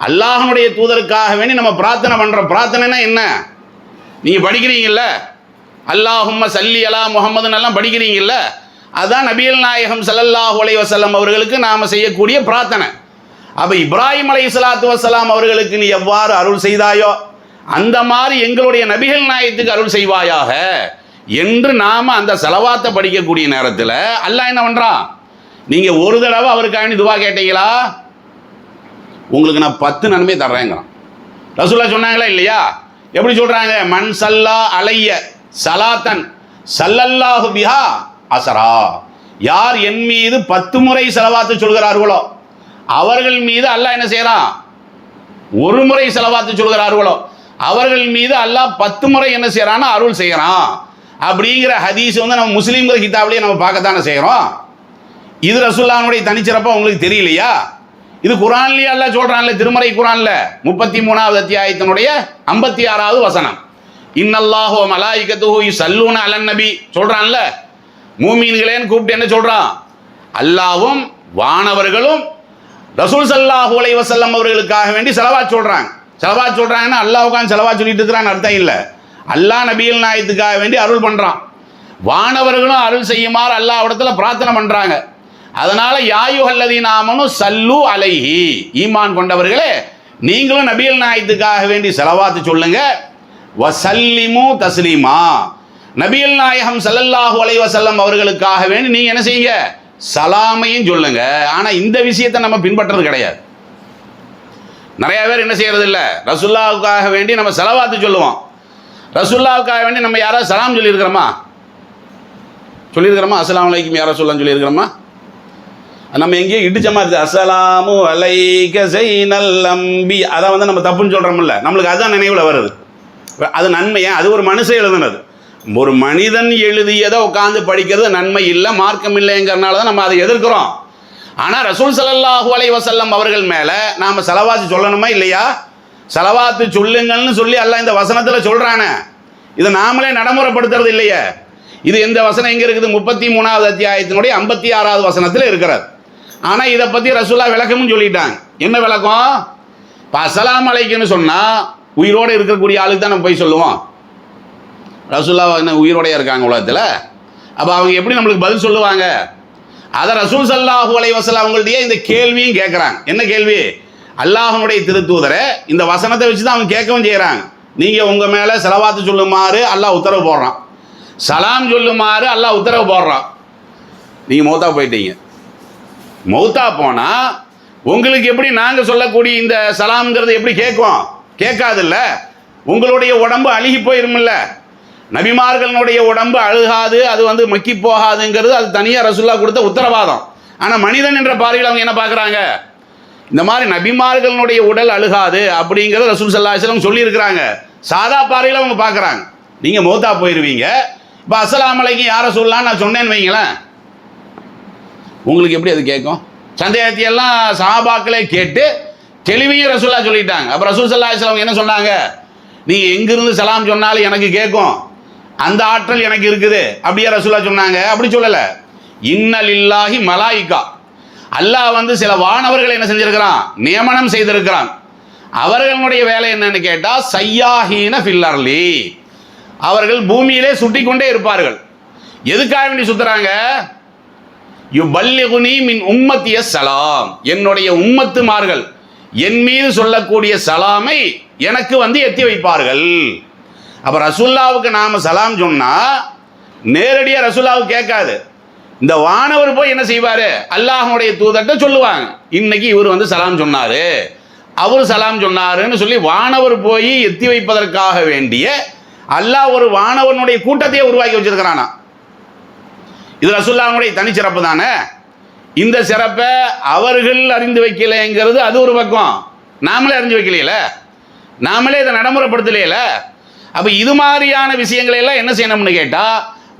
அல்லாஹ்வுடைய தூதருக்காக வேண்டி நம்ம பிரார்த்தனை பண்ணுறோம். பிரார்த்தனைனா என்ன? நீங்கள் படிக்கிறீங்கல்ல, அல்லாஹும்ம சல்லி அலா முஹம்மதுன்னு எல்லாம் படிக்கிறீங்கல்ல, அதுதான் நபிகள் நாயகம் ஸல்லல்லாஹு அலைஹி வஸல்லம் அவர்களுக்கு நாம் செய்யக்கூடிய பிரார்த்தனை. அப்போ இப்ராஹிம் அலைஹிஸ்ஸலாத்து வஸ்ஸலாம் அவர்களுக்கு நீ எவ்வாறு அருள் செய்தாயோ அந்த மாதிரி எங்களுடைய நபிகள் நாயகத்துக்கு அருள் செய்வாயாக என்று நாம் அந்த ஸலவாத்தை படிக்கக்கூடிய நேரத்தில் அல்லாஹ் என்ன பண்ணுறான், நீங்கள் ஒரு தடவை அவருக்காக துவா கேட்டீங்களா, உங்களுக்கு நான் 10 நன்மை தர்றேங்கிறான். ரசூலுல்லாஹ் சொன்னாங்களா இல்லையா? எப்படி சொல்கிறாங்க? மன் சல்லா அலைய சலாத்தன் சல்லல்லாஹு பிஹா அசரா. யார் என் மீது 10 முறை ஸலவாத்து சொல்கிறார்களோ அவர்கள் மீது அல்லாஹ் என்ன செய்கிறான், 1 முறை ஸலவாத்து சொல்கிறார்களோ அவர்கள் மீது அல்லாஹ் 10 முறை என்ன செய்கிறான்னா அருள் செய்கிறான். அப்படிங்கிற ஹதீஸ் வந்து நம்ம முஸ்லீம்கிற கிதாப்லேயே நம்ம பார்க்கத்தானே செய்கிறோம். இது ரசூலுல்லாஹ்வுடைய தனிச்சிறப்பாக உங்களுக்கு தெரியலையா? இது குரான்லேயே அல்லாஹ் சொல்கிறான்ல, திருமறை குரான்ல 33வது அத்தியாயத்தினுடைய 56வது வசனம், இன்னல்லாஹு வ மலாயிகத்துஹு யுஸல்லூன அலன் நபி சொல்கிறான்ல, மூமீன்களேன்னு கூப்பிட்டு என்ன சொல்கிறான், அல்லாஹ்வும் வானவர்களும் ரசூல் ஸல்லல்லாஹு அலைஹி வஸல்லம் அவர்களுக்காக வேண்டி ஸலவாத் சொல்கிறாங்க. ஸலவாத் சொல்கிறாங்கன்னா அல்லாஹ் உட்காந்து ஸலவாத் சொல்லிட்டு இருக்கிறான்னு அர்த்தம் இல்லை. அல்லாஹ் நபிகள் நாயகத்துக்காக வேண்டி அருள் பண்ணுறான். வானவர்களும் அருள் செய்யுமாறு அல்லாஹ் இடத்துல பிரார்த்தனை பண்ணுறாங்க. அதனால யாயுஹல்லதீன ஆமனு சல்லு அலைஹி, ஈமான் கொண்டவர்களே நீங்களும் நபிகள் நாயகத்துக்காக வேண்டி ஸலவாத் சொல்லுங்க. வசல்லிமு தஸ்லீமா, நபிகள் நாயகம் ஸல்லல்லாஹு அலைஹி வஸல்லம் அவர்களுக்காக வேண்டி நீங்க என்ன செய்யுங்க, சலாமையும் சொல்லுங்க. ஆனா இந்த விஷயத்தை நம்ம பின்பற்றது கிடையாது. நிறைய பேர் என்ன செய்யறது இல்லை, ரசூலுல்லாவுக்காக வேண்டி நம்ம ஸலவாத்து சொல்லுவோம். ரசூலுல்லாவுக்காக வேண்டி நம்ம யாராவது சலாம் சொல்லியிருக்கிறோமா? அஸ்ஸலாமு அலைக்கும் யா ரசூலுல்லாஹ் சொல்லியிருக்கிறோமா? நம்ம எங்கேயோ இடிச்ச மாதிரி அஸ்ஸலாமு அலைக்க ஸைனல் அம்பி, அதை வந்து நம்ம தப்புன்னு சொல்கிறோம்ல, நம்மளுக்கு அதுதான் நினைவில் வருது. அது நன்மையா? அது ஒரு மனுஷன் எழுதுனது. ஒரு மனிதன் எழுதியதை உட்காந்து படிக்கிறது நன்மை இல்லை, மார்க்கம் இல்லைங்கிறனால தான் நம்ம அதை எதிர்க்கிறோம். ஆனால் ரசூல் ஸல்லல்லாஹு அலைஹி வஸல்லம் அவர்கள் மேலே நாம் ஸலவாத்து சொல்லணுமா இல்லையா? ஸலவாத்து சொல்லுங்கள்னு சொல்லி அல்லாஹ் இந்த வசனத்தில் சொல்கிறானே, இதை நாமளே நடைமுறைப்படுத்துறது இல்லையே. இது எந்த வசனம் எங்கே இருக்குது? 33வது அத்தியாயத்தினுடைய 56வது வசனத்தில் இருக்கிறது. ஆனால் இதை பற்றி ரசூலுல்லாஹ் விளக்கமும் சொல்லிட்டாங்க. என்ன விளக்கம்? இப்போ அஸ்ஸலாமு அலைக்கும்னு சொன்னால் உயிரோடு இருக்கக்கூடிய ஆளுக்கு தான் நம்ம போய் சொல்லுவோம். ரசூலுல்லாஹ் என்ன உயிரோடையே இருக்காங்க உலகத்தில்? அப்போ அவங்க எப்படி நம்மளுக்கு பதில் சொல்லுவாங்க? அதை ரசூல் ஸல்லல்லாஹு அலைஹி வஸல்லம் அவங்கள்ட்டயே இந்த கேள்வியும் கேட்குறாங்க. என்ன கேள்வி? அல்லாஹ்வுடைய திருத்தூதரை இந்த வசனத்தை வச்சு தான் அவங்க கேட்கவும் செய்கிறாங்க. நீங்கள் உங்கள் மேலே ஸலவாத்து சொல்லுமாறு அல்லாஹ் உத்தரவு போடுறான், சலாம் சொல்லுமாறு அல்லாஹ் உத்தரவு போடுறான். நீங்கள் மௌத்தா போயிட்டீங்க. மௌத்தா போனால் உங்களுக்கு எப்படி நாங்கள் சொல்லக்கூடிய இந்த சலாம்ங்கிறது எப்படி கேட்கும்? கேட்காதுல்ல. உங்களுடைய உடம்பு அழுகி போயிருமில்ல. நபிமார்களுடைய உடம்பு அழுகாது, அது வந்து மக்கி போகாதுங்கிறது அது தனியாக ரசூலுல்லாஹ் கொடுத்த உத்தரவாதம். ஆனால் மனிதன் என்ற பார்வையில் அவங்க என்ன பார்க்குறாங்க? இந்த மாதிரி நபிமார்களுடைய உடல் அழுகாது அப்படிங்கிறது ரசூல் ஸல்லல்லாஹு அலைஹி வஸல்லம் சொல்லியிருக்கிறாங்க. சாதா பார்வையில் அவங்க பார்க்குறாங்க. நீங்கள் மௌத்தா போயிடுவீங்க. இப்போ அஸ்ஸலாமு அலைக்கும் யா ரசூலுல்லாஹ் நான் சொன்னேன்னு வைங்களேன், உங்களுக்கு எப்படி அது கேட்கும்? சந்தேகத்தையெல்லாம் சஹாபாக்களே கேட்டு தெளிவையும் ரசூலுல்லாஹ் சொல்லிட்டாங்க. அப்போ ரசூல் ஸல்லல்லாஹு அலைஹி வஸல்லம் என்ன சொன்னாங்க? நீங்கள் எங்கிருந்து சலாம் சொன்னாலும் எனக்கு கேட்கும், அந்த ஆற்றல் எனக்கு இருக்குது. அப்படியே ரசூலுல்லாஹ் சொன்னாங்க? அப்படி சொல்லலை. இன்ன லில்லாஹி மலாயிகா, அல்லாஹ் வந்து சில வானவர்களை என்ன செஞ்சிருக்கிறான்? நியமனம் செய்திருக்கிறான். அவர்களுடைய வேலை என்னன்னு கேட்டால் சய்யாஹீன ஃபில் அர்லி, அவர்கள் பூமியிலே சுட்டி கொண்டே இருப்பார்கள். எதுக்காக வேண்டி சுத்துறாங்க? யுபல்லிகுனி மின் உம்மத்திய சலாம், என்னுடைய உம்மத்துமார்கள் என் மீது சொல்லக்கூடிய சலாமை எனக்கு வந்து எத்தி வைப்பார்கள். அப்போ ரசூலுல்லாவுக்கு நாம் சலாம் சொன்னால் நேரடியாக ரசூலுல்லாவுக்கு கேட்காது. இந்த வானவர் போய் என்ன செய்வார்? அல்லாஹ்வுடைய தூதர்கிட்ட சொல்லுவாங்க, இன்னைக்கு இவர் வந்து சலாம் சொன்னார், அவர் சலாம் சொன்னாருன்னு சொல்லி வானவர் போய் எத்தி வைப்பதற்காக வேண்டிய அல்லாஹ் ஒரு வானவனுடைய கூட்டத்தையே உருவாக்கி வச்சிருக்கிறானா. இது ரசூலுல்லாஹ்வுடைய தனிச்சிறப்பு தானே. இந்த சிறப்பை அவர்கள் அறிந்து வைக்கலைங்கிறது அது ஒரு பக்கம். நாமளே அறிஞ்சு வைக்கலையில, நாமளே இதை நடைமுறைப்படுத்தலையில. அப்போ இது மாதிரியான விஷயங்களை எல்லாம் என்ன செய்யணும்னு கேட்டால்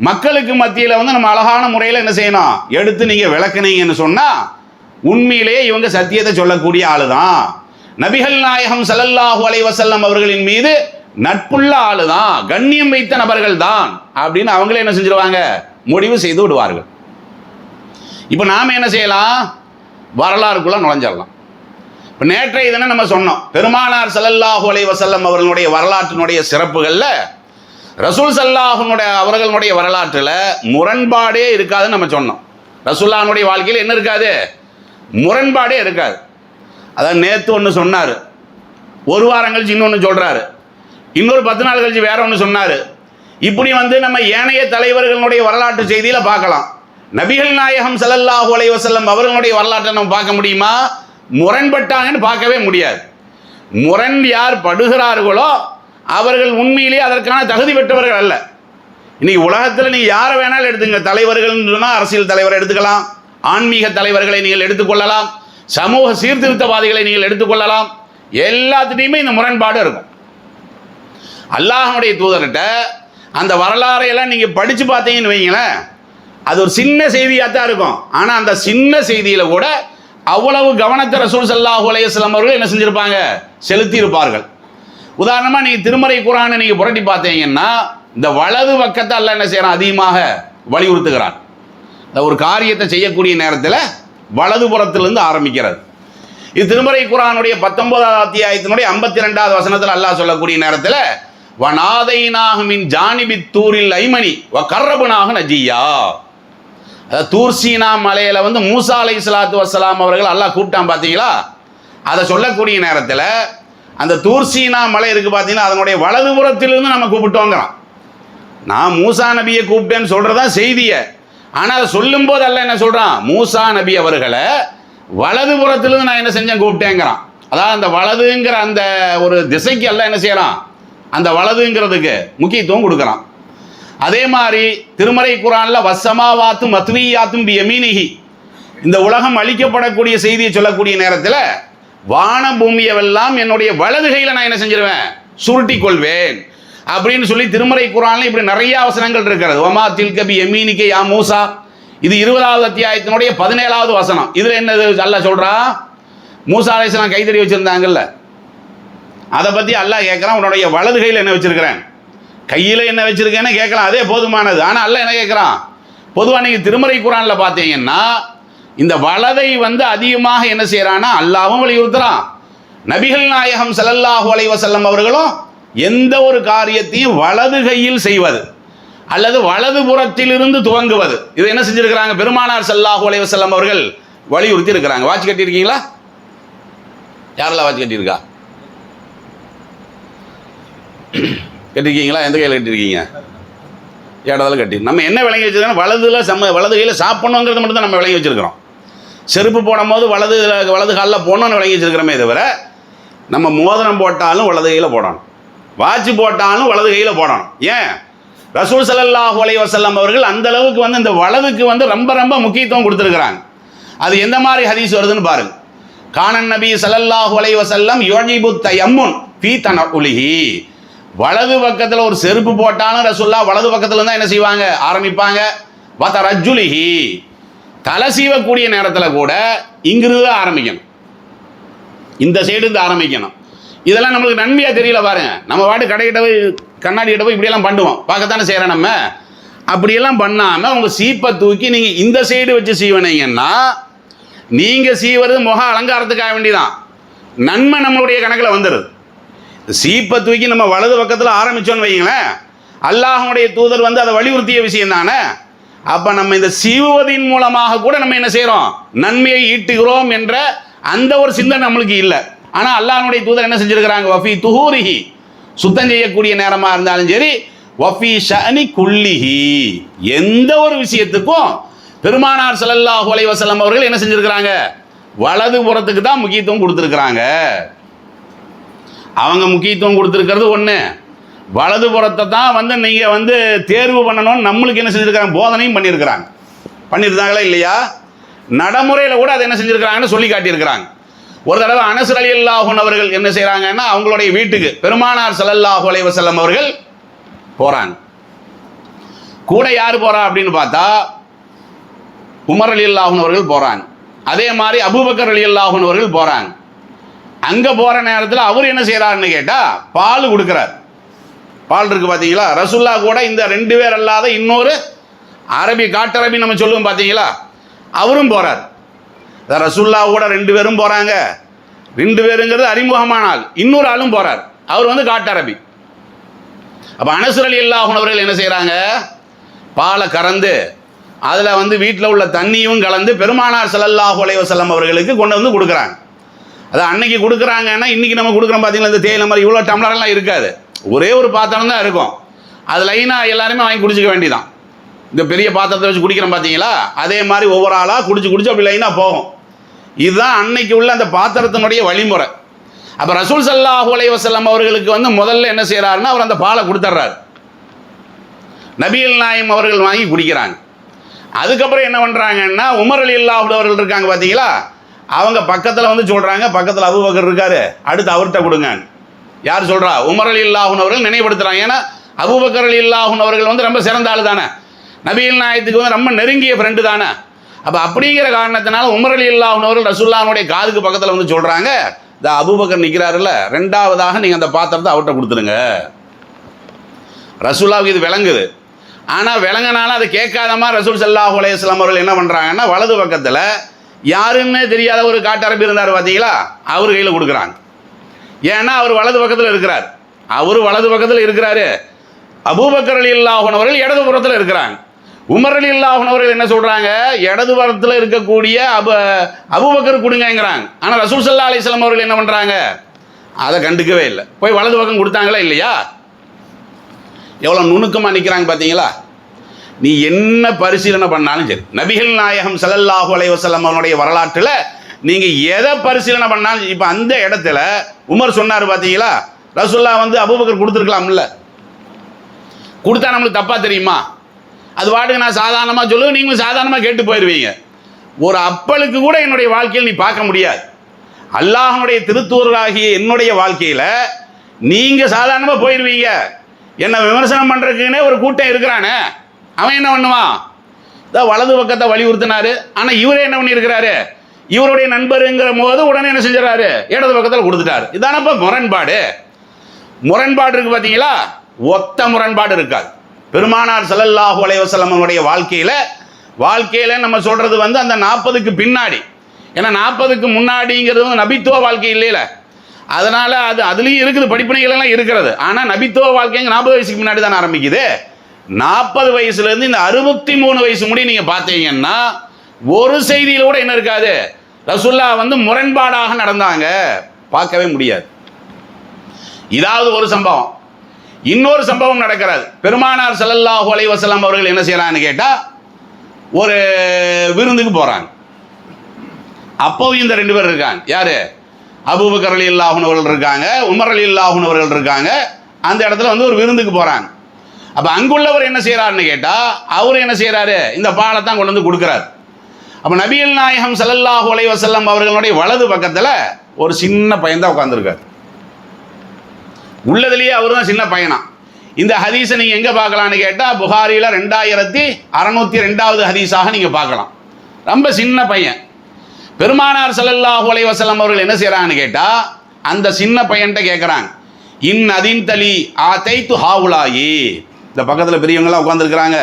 மக்களுக்கு மத்தியில் வந்து நம்ம அழகான முறையில் என்ன செய்யணும்? எடுத்து நீங்கள் விளக்குனீங்கன்னு சொன்னால் உண்மையிலேயே இவங்க சத்தியத்தை சொல்லக்கூடிய ஆளு தான், நபிகள் நாயகம் ஸல்லல்லாஹு அலைஹி வஸல்லம் அவர்களின் மீது நட்புள்ள ஆளு தான், கண்ணியம் வைத்த நபர்கள் தான் அப்படின்னு அவங்களே என்ன செஞ்சிருவாங்க? முடிவு செய்து விடுவார்கள். இப்போ நாம் என்ன செய்யலாம்? வரலாறுக்குள்ளே நுழைஞ்சிடலாம். இப்போ நேற்றைய தினம் நம்ம சொன்னோம், பெருமானார் ஸல்லல்லாஹு அலைஹி வஸல்லம் அவர்களுடைய வரலாற்றினுடைய சிறப்புகளில் ரசூல் ஸல்லல்லாஹு அவர்களுடைய வரலாற்றில் முரண்பாடே இருக்காதுன்னு நம்ம சொன்னோம். ரசூலுல்லாஹ்வுடைய வாழ்க்கையில் என்ன இருக்காது? முரண்பாடே இருக்காது. அதான் நேற்று ஒன்று சொன்னார், ஒரு வாரம் கழிச்சு இன்னொன்று சொல்கிறாரு, இன்னொரு 10 நாள் கழிச்சு வேற ஒன்று சொன்னார். இப்படி வந்து நம்ம ஏனைய தலைவர்களுடைய வரலாற்று செய்தியில் பார்க்கலாம். நபிகள் நாயகம் ஸல்லல்லாஹு அலைஹி வஸல்லம் அவர்களுடைய வரலாற்றை நம்ம பார்க்க முடியுமா? முரண்பட்டாங்கன்னு பார்க்கவே முடியாது. முரண் யார் படுகிறார்களோ அவர்கள் உண்மையிலேயே அதற்கான தகுதி பெற்றவர்கள் அல்ல. இன்னைக்கு உலகத்தில் நீங்கள் யாரை வேணாலும் எடுத்துங்க, தலைவர்கள்னு சொன்னால் அரசியல் தலைவரை எடுத்துக்கலாம், ஆன்மீக தலைவர்களை நீங்கள் எடுத்துக்கொள்ளலாம், சமூக சீர்திருத்தவாதிகளை நீங்கள் எடுத்துக்கொள்ளலாம். எல்லாத்துலேயுமே இந்த முரண்பாடு இருக்கும். அல்லாஹ்வுடைய தூதர்கிட்ட அந்த வரலாறையெல்லாம் நீங்கள் படித்து பார்த்தீங்கன்னு வைங்களேன், அது ஒரு சின்ன செய்தியாக தான் இருக்கும். ஆனால் அந்த சின்ன செய்தியில் கூட அவ்வளவு கவனத்தை ரசூல் ஸல்லல்லாஹு அலைஹி வஸல்லம் அவர்கள் என்ன செஞ்சுருப்பாங்க? செலுத்தி இருப்பார்கள். உதாரணமாக நீங்கள் திருமறை குர்ஆனை நீங்கள் புரட்டி பார்த்தீங்கன்னா இந்த வலது பக்கத்தை அல்லாஹ் என்ன செய்கிறான்? அதிகமாக வலியுறுத்துகிறான். ஒரு காரியத்தை செய்யக்கூடிய நேரத்தில் வலது புறத்திலிருந்து ஆரம்பிக்கிறது. இது திருமறை குர்ஆனுடைய 19வது அத்தியாயத்தினுடைய 52வது வசனத்தில் அல்லாஹ் சொல்லக்கூடிய நேரத்தில் வநாதைனாஹு மின் ஜானிபித் தூரில் ஐமனி வ கர்ரபுனாஹு நஜியா, தூர் சீனா மலையில் வந்து மூசா அலைஹிஸ்ஸலாத்து வஸ்ஸலாம் அவர்கள் அல்லாஹ் கூப்பிட்டான் பார்த்தீங்களா? அதை சொல்லக்கூடிய நேரத்தில் அந்த தூர் சீனா மலை இருக்குது பார்த்தீங்கன்னா, அதனுடைய வலதுபுறத்திலிருந்து நம்ம கூப்பிட்டோங்கிறான். நான் மூசா நபியை கூப்பிட்டேன்னு சொல்கிறதான் செய்தியை, ஆனால் அதை சொல்லும்போது அல்லாஹ் என்ன சொல்கிறான்? மூசா நபி அவர்களை வலதுபுறத்திலிருந்து நான் என்ன செஞ்சேன்? கூப்பிட்டேங்கிறான். அதாவது அந்த வலதுங்கிற அந்த ஒரு திசைக்கு எல்லாம் என்ன செய்யறான், அந்த வலதுங்கிறதுக்கு முக்கியத்துவம் கொடுக்குறான். அதே மாதிரி திருமறை குர்ஆன்ல வஸ்ஸமாவாத்தும் மத்வியாத்தும் பியமீனிஹி, இந்த உலகம் அழிக்கப்படக்கூடிய செய்தியை சொல்லக்கூடிய நேரத்தில் வான பூமியவெல்லாம் என்னுடைய வலது கையில் நான் என்ன செஞ்சிருவேன், சுருட்டி கொள்வேன் அப்படின்னு சொல்லி திருமறை குர்ஆன்ல இப்படி நிறைய வசனங்கள் இருக்கிறது. வமா தில்க பியமீனிக யா மூசா, இது 20வது அத்தியாயத்தினுடைய 17வது வசனம். இதுல என்னது அல்லாஹ் சொல்றா, மூசா அலைஹிஸ்ஸலாம் கைத்தடி வச்சிருந்தாங்கல்ல, அதை பத்தி அல்லாஹ் கேட்கறான், உன்னுடைய வலது கையில் என்ன வச்சிருக்கிறேன், கையில் என்ன வச்சிருக்கேன்னு கேட்கலாம், அதே போதுமானது. ஆனால் அல்லாஹ் என்ன கேட்குறான், பொதுவாக நீங்கள் திருமறை குர்ஆன்ல பார்த்தீங்கன்னா இந்த வலதை அதிகமாக என்ன செய்யறான்னா அல்லாஹ்வும் வலியுறுத்துறான். நபிகள் நாயகம் ஸல்லல்லாஹு அலைஹி வஸல்லம் அவர்களும் எந்த ஒரு காரியத்தையும் வலது கையில் செய்வது அல்லது வலது புறத்திலிருந்து துவங்குவது, இதை என்ன செஞ்சிருக்கிறாங்க, பெருமானார் ஸல்லல்லாஹு அலைஹி வஸல்லம் அவர்கள் வலியுறுத்தி இருக்கிறாங்க. வாட்ச் கட்டியிருக்கீங்களா? யாரெல்லாம் வாட்ச் கட்டியிருக்கா? கட்டிருக்கீங்களா? எந்த கையில் கட்டிருக்கீங்க? இடத்துல கட்டி. நம்ம என்ன விளங்கி வச்சிருக்கோம், வலது கையில் சாப்பிடணுங்கிறது மட்டும் தான் நம்ம விளங்கி வச்சிருக்கிறோம். செருப்பு போடும் போது வலது காலில் போடணும்னு விளங்கி வச்சிருக்கிறோமே தவிர, நம்ம மோதிரம் போட்டாலும் வலது கையில் போடணும், வாட்ச் போட்டாலும் வலது கையில் போடணும். ஏன், ரசூல் ஸல்லல்லாஹு அலைஹி வஸல்லம் அவர்கள் அந்த அளவுக்கு இந்த வலதுக்கு ரொம்ப ரொம்ப முக்கியத்துவம் கொடுத்துருக்குறாங்க. அது எந்த மாதிரி ஹதீஸ் வருதுன்னு பாருங்க. கானன் நபி ஸல்லல்லாஹு அலைஹி வஸல்லம் யுஜிபு தயம்முன் ஃபீ தனஉலிஹி, வலது பக்கத்தில் ஒரு செருப்பு போட்டாலும் ரசூலுல்லாஹ் வலது பக்கத்தில் தான் என்ன செய்வாங்க, ஆரம்பிப்பாங்க. வதரஜுலிஹி, தலை சீவக்கூடிய நேரத்தில் கூட இங்கிருந்து தான் ஆரம்பிக்கணும், இந்த சைடு இருந்து ஆரம்பிக்கணும். இதெல்லாம் நம்மளுக்கு நன்மையாக தெரியல பாருங்க. நம்ம பாட்டு கடைக்கிட்ட போய் கண்ணாடி கிட்ட போய் இப்படியெல்லாம் பண்ணுவோம், பார்க்கத்தானே செய்கிறோம். நம்ம அப்படியெல்லாம் பண்ணாமல் உங்கள் சீப்பை தூக்கி நீங்கள் இந்த சைடு வச்சு சீவனீங்கன்னா நீங்கள் சீவது முக அலங்காரத்துக்காக வேண்டிதான், நன்மை நம்மளுடைய கணக்கில் வந்துடுது. சீப்பை தூக்கி நம்ம வலது பக்கத்தில் ஆரம்பித்தோன்னு வைங்களேன், அல்லாஹ்வுடைய தூதர் அதை வலியுறுத்திய விஷயம் தானே. அப்போ நம்ம இந்த சீவுவதின் மூலமாக கூட நம்ம என்ன செய்கிறோம், நன்மையை ஈட்டுகிறோம் என்ற அந்த ஒரு சிந்தனை நம்மளுக்கு இல்லை. ஆனால் அல்லாஹ்வுடைய தூதர் என்ன செஞ்சிருக்கிறாங்க, வஃபி துஹூரிஹி, சுத்தம் செய்யக்கூடிய நேரமாக இருந்தாலும் சரி, வஃபி ஷஅனி குல்லிஹி, எந்த ஒரு விஷயத்துக்கும் பெருமானார் ஸல்லல்லாஹு அலைஹி வஸல்லம் அவர்கள் என்ன செஞ்சிருக்கிறாங்க, வலது புறத்துக்கு தான் முக்கியத்துவம் கொடுத்துருக்குறாங்க. அவங்க முக்கியத்துவம் கொடுத்துருக்கிறது ஒன்று, வலது புறத்தை தான் நீங்கள் தேர்வு பண்ணணும்னு நம்மளுக்கு என்ன செஞ்சுருக்காங்க, போதனையும் பண்ணியிருந்தாங்களா இல்லையா? நடைமுறையில் கூட அதை என்ன செஞ்சுருக்கிறாங்கன்னு சொல்லி காட்டியிருக்கிறாங்க. ஒரு தடவை அனஸ் ரலியல்லாஹு அன்ஹு அவர்கள் என்ன செய்கிறாங்கன்னா அவங்களுடைய வீட்டுக்கு பெருமானார் ஸல்லல்லாஹு அலைஹி வஸல்லம் அவர்கள் போகிறாங்க. கூட யார் போகிறா அப்படின்னு பார்த்தா உமர் ரலியல்லாஹு அன்ஹு அவர்கள் போகிறாங்க. அதே மாதிரி அபூபக்கர் ரலியல்லாஹு அன்ஹு அவர்கள் போகிறாங்க. அங்கே போகிற நேரத்தில் அவர் என்ன செய்கிறாருன்னு கேட்டால் பால் கொடுக்குறார். பால் இருக்குது பார்த்தீங்களா, ரசூல்லா கூட இந்த 2 பேர் அல்லாத இன்னொரு அரபி, காட்டரபி நம்ம சொல்லுவோம் பார்த்தீங்களா, அவரும் போகிறார். ரசூல்லா கூட 2 பேரும் போகிறாங்க. 2 பேருங்கிறது அறிமுகமான ஆள், இன்னொரு ஆளும் போகிறார், அவர் காட்டரபி. அப்போ அனஸ் ரலியல்லாஹு அன்ஹு அவர்கள் என்ன செய்கிறாங்க, பாலை கறந்து அதில் வீட்டில் உள்ள தண்ணியும் கலந்து பெருமானார் ஸல்லல்லாஹு அலைஹி வஸல்லம் அவர்களுக்கு கொண்டு கொடுக்குறாங்க. அது அன்னைக்கு கொடுக்குறாங்கன்னா இன்றைக்கி நம்ம கொடுக்குறோம் பார்த்தீங்களா, இந்த தேயிலை மாதிரி இவ்வளோ டம்ளரெல்லாம் இருக்காது, ஒரே ஒரு பாத்திரம் தான் இருக்கும். அது லைனாக எல்லாருமே வாங்கி குடிச்சிக்க வேண்டியதான். இந்த பெரிய பாத்திரத்தை வச்சு குடிக்கிறோம் பார்த்தீங்களா, அதே மாதிரி ஒவ்வொரு ஆளாக குடிச்சு அப்படி லைனாக போகும். இதுதான் அன்னைக்கு உள்ள அந்த பாத்திரத்தினுடைய வழிமுறை. அப்போ ரசூல் ஸல்லல்லாஹு அலைஹி வஸல்லம் அவர்களுக்கு முதல்ல என்ன செய்கிறாருன்னா அவர் அந்த பாலை கொடுத்துட்றாரு. நபிகள் நாயகம் அவர்கள் வாங்கி குடிக்கிறாங்க. அதுக்கப்புறம் என்ன பண்ணுறாங்கன்னா உமர் ரலியல்லாஹு அன்ஹு அவர்கள் இருக்காங்க பார்த்தீங்களா, அவங்க பக்கத்தில் சொல்கிறாங்க, பக்கத்தில் அபூபக்கர் இருக்காரு, அடுத்து அவர்கிட்ட கொடுங்க. யார் சொல்கிறா, உமர் ரலியல்லாஹு அன்ஹு அவர்கள் நினைவுபடுத்துகிறாங்க. ஏன்னா அபூபக்கர் ரலியல்லாஹு அன்ஹு அவர்கள் ரொம்ப சிறந்த ஆள் தானே, நபிகள் நாயகத்துக்கு ரொம்ப நெருங்கிய ஃப்ரெண்டு தானே. அப்போ அப்படிங்கிற காரணத்தினால உமர் ரலியல்லாஹு அன்ஹு அவர்கள் ரசூலுல்லாஹ்வுடைய காதுக்கு பக்கத்தில் சொல்கிறாங்க, இந்த அபூபக்கர் நிற்கிறாருல்ல, 2வதாக நீங்கள் அந்த பாத்திரத்தை அவர்கிட்ட கொடுத்துருங்க. ரசூலுல்லாஹ்வுக்கு இது விளங்குது. ஆனால் விளங்கினாலும் அதை கேட்காத மாதிரி ரசூல் ஸல்லல்லாஹு அலைஹி வஸல்லம் அவர்கள் என்ன பண்ணுறாங்கன்னா வலது பக்கத்தில் யாருன்னு தெரியாத ஒரு காட்டரபி இருந்தார் பார்த்தீங்களா, அவர் கையில் கொடுக்குறாங்க. ஏன்னா அவர் வலது பக்கத்தில் இருக்கிறார், அபூபக்கர் ரலியல்லாஹு அன்ஹு அவர்கள் இடது புறத்தில் இருக்கிறாங்க. உமர் ரலியல்லாஹு அன்ஹு அவர்கள் என்ன சொல்கிறாங்க, இடது புறத்தில் இருக்கக்கூடிய அபூபக்கர் கொடுங்கங்கிறாங்க. ஆனால் ரசூல் ஸல்லல்லாஹு அலைஹி வஸல்லம் அவர்கள் என்ன பண்ணுறாங்க, அதை கண்டுக்கவே இல்லை, போய் வலது பக்கம் கொடுத்தாங்களா இல்லையா? எவ்வளோ நுணுக்கமாக நிற்கிறாங்க பார்த்தீங்களா. நீ என்ன பரிசீலனை பண்ணாலும் சரி, நபிகள் நாயகம் ஸல்லல்லாஹு அலைஹி வஸல்லம் அவருடைய வரலாற்றில் நீங்கள் எதை பரிசீலனை பண்ணாலும் இப்போ அந்த இடத்துல உமர் சொன்னார் பார்த்தீங்களா, ரசூல்லா வந்து அபூபக்கர் கொடுத்துருக்கலாம்ல, கொடுத்தா நம்மளுக்கு தப்பாக தெரியுமா? அது வாட்டுக்கு நான் சாதாரணமாக சொல்லுவேன், நீங்களும் சாதாரணமாக கேட்டு போயிடுவீங்க. ஒரு அப்பளுக்கு கூட என்னுடைய வாழ்க்கையில் நீ பார்க்க முடியாது. அல்லாஹ்வுடைய திருத்தூதராகிய என்னுடைய வாழ்க்கையில் நீங்கள் சாதாரணமாக போயிடுவீங்க. என்ன விமர்சனம் பண்ணுறதுக்குன்னே ஒரு கூட்டம் இருக்கிறானே, அவன் என்ன பண்ணுவான்? இதான் வலது பக்கத்தை வலியுறுத்தினாரு. ஆனால் இவரே என்ன பண்ணியிருக்கிறாரு? இவருடைய நண்பருங்கிற போது உடனே என்ன செஞ்சிடறாரு? இடது பக்கத்தில் கொடுத்துட்டாரு. இதானப்போ முரண்பாடு. முரண்பாடு இருக்கு பார்த்தீங்களா? ஒத்த முரண்பாடு இருக்காது. பெருமானார் ஸல்லல்லாஹு அலைஹி வஸல்லம் அவருடைய வாழ்க்கையில் நம்ம சொல்கிறது வந்து அந்த 40க்கு பின்னாடி. ஏன்னா 40க்கு முன்னாடிங்கிறது வந்து நபித்துவ வாழ்க்கை இல்லையில, அதனால் அதுலேயும் இருக்குது, படிப்பினைகள் எல்லாம் இருக்கிறது. ஆனால் நபித்துவ வாழ்க்கைங்க 40 வயசுக்கு முன்னாடி தான் ஆரம்பிக்குது. 40 வயசுலேருந்து இந்த 63 வயசு முடி நீங்கள் பார்த்தீங்கன்னா ஒரு செய்தியில் கூட என்ன இருக்காது? ரசூல்லா வந்து முரண்பாடாக நடந்தாங்க பார்க்கவே முடியாது. இதாவது ஒரு சம்பவம். இன்னொரு சம்பவம் நடக்கிறது. பெருமானார் ஸல்லல்லாஹு அலைஹி வஸல்லம் அவர்கள் என்ன செய்யறான்னு கேட்டால் ஒரு விருந்துக்கு போகிறாங்க. அப்போவும் இந்த 2 பேர் இருக்காங்க. யார்? அபூபக்கர் ரலியல்லாஹு அன்ஹு அவர்கள் இருக்காங்க, உமர் ரலியல்லாஹு அன்ஹு அவர்கள் இருக்காங்க. அந்த இடத்துல வந்து ஒரு விருந்துக்கு போகிறாங்க. அப்போ அங்குள்ளவர் என்ன செய்கிறாருன்னு கேட்டால் அவர் என்ன செய்கிறாரு? இந்த பாலத்தான் கொண்டு வந்து கொடுக்குறாரு. அப்போ நபிகள் நாயகம் ஸல்லல்லாஹு அலைஹி வஸல்லம் அவர்களுடைய வலது பக்கத்தில் ஒரு சின்ன பையன் தான் உட்காந்துருக்காரு. உள்ளதுலேயே அவர் தான் சின்ன பையனா. இந்த ஹதீஸை நீங்கள் எங்கே பார்க்கலான்னு கேட்டால் புகாரியில் 2602வது ஹதீஸாக நீங்கள் பார்க்கலாம். ரொம்ப சின்ன பையன். பெருமானார் ஸல்லல்லாஹு அலைஹி வஸல்லம் அவர்கள் என்ன செய்கிறாங்கன்னு கேட்டால் அந்த சின்ன பையன்கிட்ட கேட்குறாங்க, இன் அதின் தலி ஆதைத்து ஹாவுலாயி, இந்த பக்கத்தில் பெரியவங்களாம் உட்காந்துருக்குறாங்க,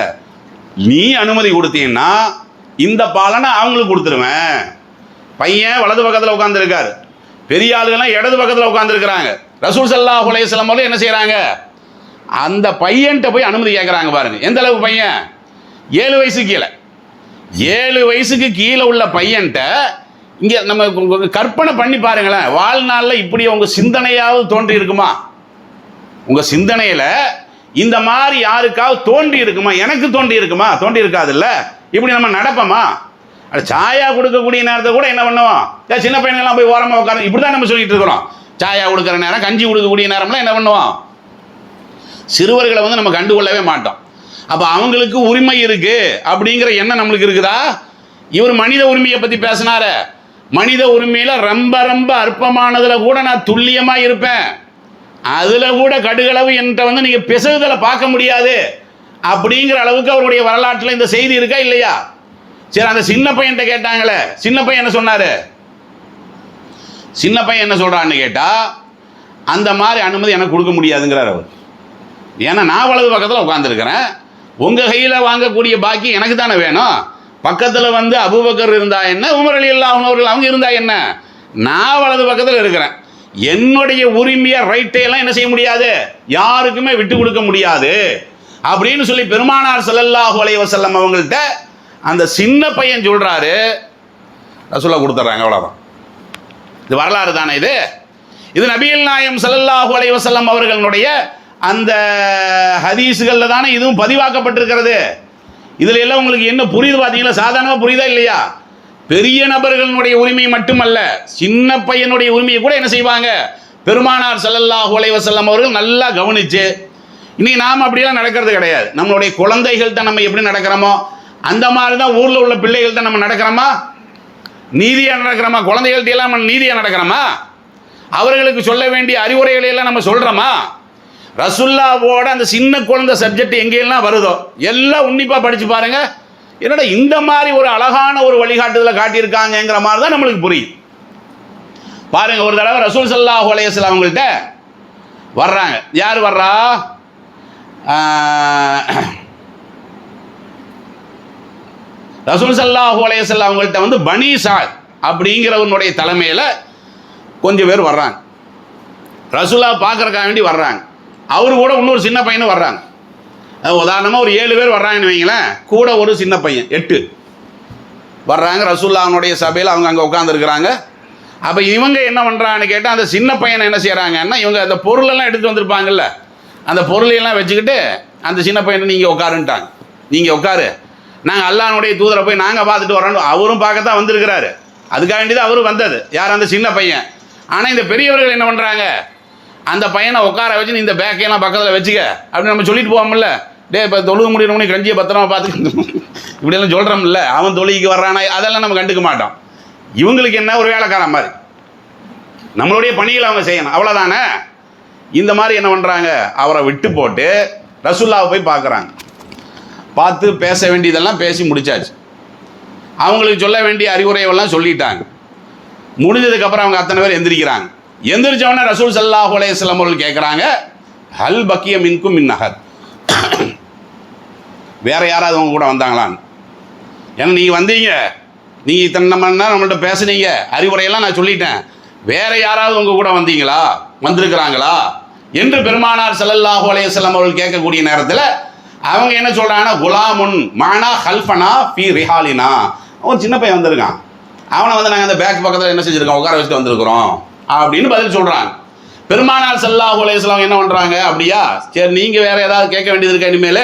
நீ அனுமதி கொடுத்தீங்கன்னா இந்த பாலனை அவங்களுக்கு கொடுத்துருவேன். பையன் வலது பக்கத்தில் உட்காந்துருக்காரு, பெரிய ஆளுகள்லாம் இடது பக்கத்தில் உட்காந்துருக்குறாங்க. ரசூல் ஸல்லல்லாஹு அலைஹி வஸல்லம் அவர்கள் என்ன செய்கிறாங்க? அந்த பையன்கிட்ட போய் அனுமதி கேட்குறாங்க. பாருங்க எந்த அளவுக்கு பையன், 7 வயசுக்கு கீழே. 7 வயசுக்கு கீழே உள்ள பையன்கிட்ட இங்கே நம்ம கற்பனை பண்ணி பாருங்களேன். வாழ்நாளில் இப்படி உங்கள் சிந்தனையாவது தோன்றி இருக்குமா? உங்கள் சிந்தனையில் இந்த மாதிரி யாருக்காவது தோன்றி இருக்குமா? எனக்கு தோன்றி இருக்குமா? தோன்றி இருக்காது இல்லை. இப்படி நம்ம நடப்போமா? அது சாயா கொடுக்கக்கூடிய நேரத்தை கூட என்ன பண்ணுவோம்? சின்ன பையனெல்லாம் போய் ஓரமாக உட்காந்து இப்படி தான் நம்ம சொல்லிட்டு இருக்கிறோம். சாயா கொடுக்குற நேரம், கஞ்சி கொடுக்கக்கூடிய நேரம்லாம் என்ன பண்ணுவோம்? சிறுவர்களை வந்து நம்ம கண்டுகொள்ளவே மாட்டோம். அப்போ அவங்களுக்கு உரிமை இருக்கு அப்படிங்கிற எண்ணம் நம்மளுக்கு இருக்குதா? இவர் மனித உரிமையை பற்றி பேசினாரு. மனித உரிமையில் ரொம்ப ரொம்ப அற்பமானதில் கூட நான் துல்லியமாக இருப்பேன், அதில் கூட கடுகளவு என்கிட்ட வந்து நீங்கள் பிசகுதலை பார்க்க முடியாது அப்படிங்கிற அளவுக்கு அவருடைய வரலாற்றில் இந்த செய்தி இருக்கா இல்லையா? சரி, அந்த சின்ன பையன்கிட்ட கேட்டாங்களே, சின்ன பையன் என்ன சொன்னார்? சின்ன பையன் என்ன சொல்கிறான்னு கேட்டால் அந்த மாதிரி அனுமதி எனக்கு கொடுக்க முடியாதுங்கிறார் அவர். ஏன்னா நான் வலது பக்கத்தில் உட்காந்துருக்கிறேன், உங்கள் கையில் வாங்கக்கூடிய பாக்கி எனக்கு தானே வேணும். பக்கத்தில் வந்து அபூபக்கர் இருந்தா என்ன, உமர் ரலியல்லாஹு அன்ஹு அவர்கள் அவங்க இருந்தா என்ன, நான் வலது பக்கத்தில் இருக்கிறேன். என்னுடைய உரிமையை ரைட்டையெல்லாம் என்ன செய்ய முடியாது, யாருக்குமே விட்டு கொடுக்க முடியாது அப்படின்னு சொல்லி பெருமானார் ஸல்லல்லாஹு அலைஹி வஸல்லம் அவங்கள்ட்ட அந்த சின்ன பையன் சொல்கிறாரு. ரசூலுல்லாஹ் கொடுத்துட்றாங்க. அவ்வளோதான். இது வரலாறு தானே. இது நபிகள் நாயகம் ஸல்லல்லாஹு அலைஹி வஸல்லம் அவர்களுடைய அந்த ஹதீஸுகளில் தானே இதுவும் பதிவாக்கப்பட்டிருக்கிறது. இதில் எல்லாம் உங்களுக்கு என்ன புரியுது பார்த்தீங்களா? சாதாரணமாக புரியுதா இல்லையா? பெரிய நபர்களுடைய உரிமை மட்டுமல்ல, சின்ன பையனுடைய உரிமையை கூட என்ன செய்வாங்க? பெருமானார் ஸல்லல்லாஹு அலைஹி வஸல்லம் அவர்கள் நல்லா கவனிச்சு. இன்னைக்கு நாம் அப்படியெல்லாம் நடக்கிறது கிடையாது. நம்மளுடைய குழந்தைகள்கிட்ட நம்ம எப்படி நடக்கிறோமோ அந்த மாதிரி தான் ஊரில் உள்ள பிள்ளைகள்கிட்ட நம்ம நடக்கிறோமா? நீதியாக நடக்கிறோமா? குழந்தைகள்கிட்ட எல்லாம் நம்ம நீதியாக நடக்கிறோமா? அவர்களுக்கு சொல்ல வேண்டிய அறிவுரைகளை எல்லாம் நம்ம சொல்கிறோமா? ரசூலுல்லாஹ்வோட அந்த சின்ன குழந்தை சப்ஜெக்ட் எங்கெல்லாம் வருதோ எல்லாம் உன்னிப்பாக படித்து பாருங்க. என்னடா இந்த மாதிரி ஒரு அழகான ஒரு வழிகாட்டுதலை காட்டியிருக்காங்கிற மாதிரி தான் நம்மளுக்கு புரியும். பாருங்க, ஒரு தடவை ரசூல் ஸல்லல்லாஹு அலைஹி வஸல்லம் அவங்கள்ட்ட வர்றாங்க. யார் வர்றா? ரசூல் ஸல்லல்லாஹு அலைஹி வஸல்லம் அவங்கள்ட்ட வந்து பனி சாத் அப்படிங்கிறவனுடைய தலைமையில் கொஞ்சம் பேர் வர்றாங்க. ரசூலா பார்க்கறதுக்காக வேண்டி வர்றாங்க. அவரு கூட இன்னொரு சின்ன பையனும் வர்றாங்க. உதாரணமாக ஒரு 7 பேர் வர்றாங்கன்னு வைங்களேன், கூட ஒரு சின்ன பையன் 8 வர்றாங்க. ரசூலுல்லாஹ்வுடைய சபையில் அவங்க அங்கே உட்காந்துருக்குறாங்க. அப்போ இவங்க என்ன பண்ணுறாங்கன்னு கேட்டால் அந்த சின்ன பையனை என்ன செய்கிறாங்கன்னா, இவங்க அந்த பொருளெல்லாம் எடுத்து வந்திருப்பாங்கல்ல, அந்த பொருளையெல்லாம் வச்சுக்கிட்டு அந்த சின்ன பையனை நீங்கள் உட்காருன்ட்டாங்க. நீங்கள் உட்காரு, நாங்கள் அல்லாஹ்வுடைய தூதரை போய் நாங்கள் பார்த்துட்டு வரோன்னு. அவரும் பார்க்கத்தான் வந்திருக்கிறாரு. அதுக்காக வேண்டியது அவர் வந்தது. யார்? அந்த சின்ன பையன். ஆனால் இந்த பெரியவர்கள் என்ன பண்ணுறாங்க, அந்த பையனை உட்கார வச்சு நீ இந்த பேக்கையெல்லாம் பக்கத்தில் வச்சுக்க அப்படின்னு நம்ம சொல்லிட்டு போவோம்ல. டே இப்போ தொழுகு முடியணும்னு கஞ்சியை பத்திரமா பார்த்துக்க இப்படியெல்லாம் சொல்கிறோம்ல. அவன் தொழுகைக்கு வர்றானா அதெல்லாம் நம்ம கண்டுக்க மாட்டோம். இவங்களுக்கு என்ன, ஒரு வேலைக்காரன் மாதிரி நம்மளுடைய பணிகளை அவங்க செய்யணும், அவ்வளோதானே. இந்த மாதிரி என்ன பண்ணுறாங்க, அவரை விட்டு போட்டு ரசூலுல்லாவை போய் பார்க்குறாங்க. பார்த்து பேச வேண்டியதெல்லாம் பேசி முடிச்சாச்சு. அவங்களுக்கு சொல்ல வேண்டிய அறிவுரையெல்லாம் சொல்லிட்டாங்க. முடிஞ்சதுக்கப்புறம் அவங்க அத்தனை பேர் எந்திரிக்கிறாங்க. எந்திரிச்சவொடனே ரசூல் ஸல்லல்லாஹு அலைஹி வஸல்லம் அவர்கள் கேட்குறாங்க, ஹல் பக்கிய மின்கும் மின் அஹத், வேற யாராவது அவங்க கூட வந்தாங்களான்னு. ஏன்னா நீங்கள் வந்தீங்க, நீங்கள் இத்தனை மணி நேரம் நம்மள்ட்ட பேசுனீங்க, அறிவுரையெல்லாம் நான் சொல்லிட்டேன், வேற யாராவது உங்க கூட வந்தீங்களா, வந்திருக்கிறாங்களா என்று பெருமானார் ஸல்லல்லாஹு அலைஹி வஸல்லம் அவர்கள் கேட்கக்கூடிய நேரத்தில் அவங்க என்ன சொல்றாங்கன்னா, குலாமுன் மானா ஹல்ஃபனா ஃபி ரிஹாலினா, அவன் சின்ன பையன் வந்திருக்கான், அவனை வந்து நாங்கள் அந்த பேக் பக்கத்தில் என்ன செஞ்சுருக்கோம், உட்கார வச்சுட்டு வந்திருக்கிறோம் அப்படின்னு பதில் சொல்கிறாங்க. பெருமானார் ஸல்லல்லாஹு அலைஹி வஸல்லம் என்ன பண்ணுறாங்க, அப்படியா சரி நீங்கள் வேறு ஏதாவது கேட்க வேண்டியது இருக்கா, இனிமேல்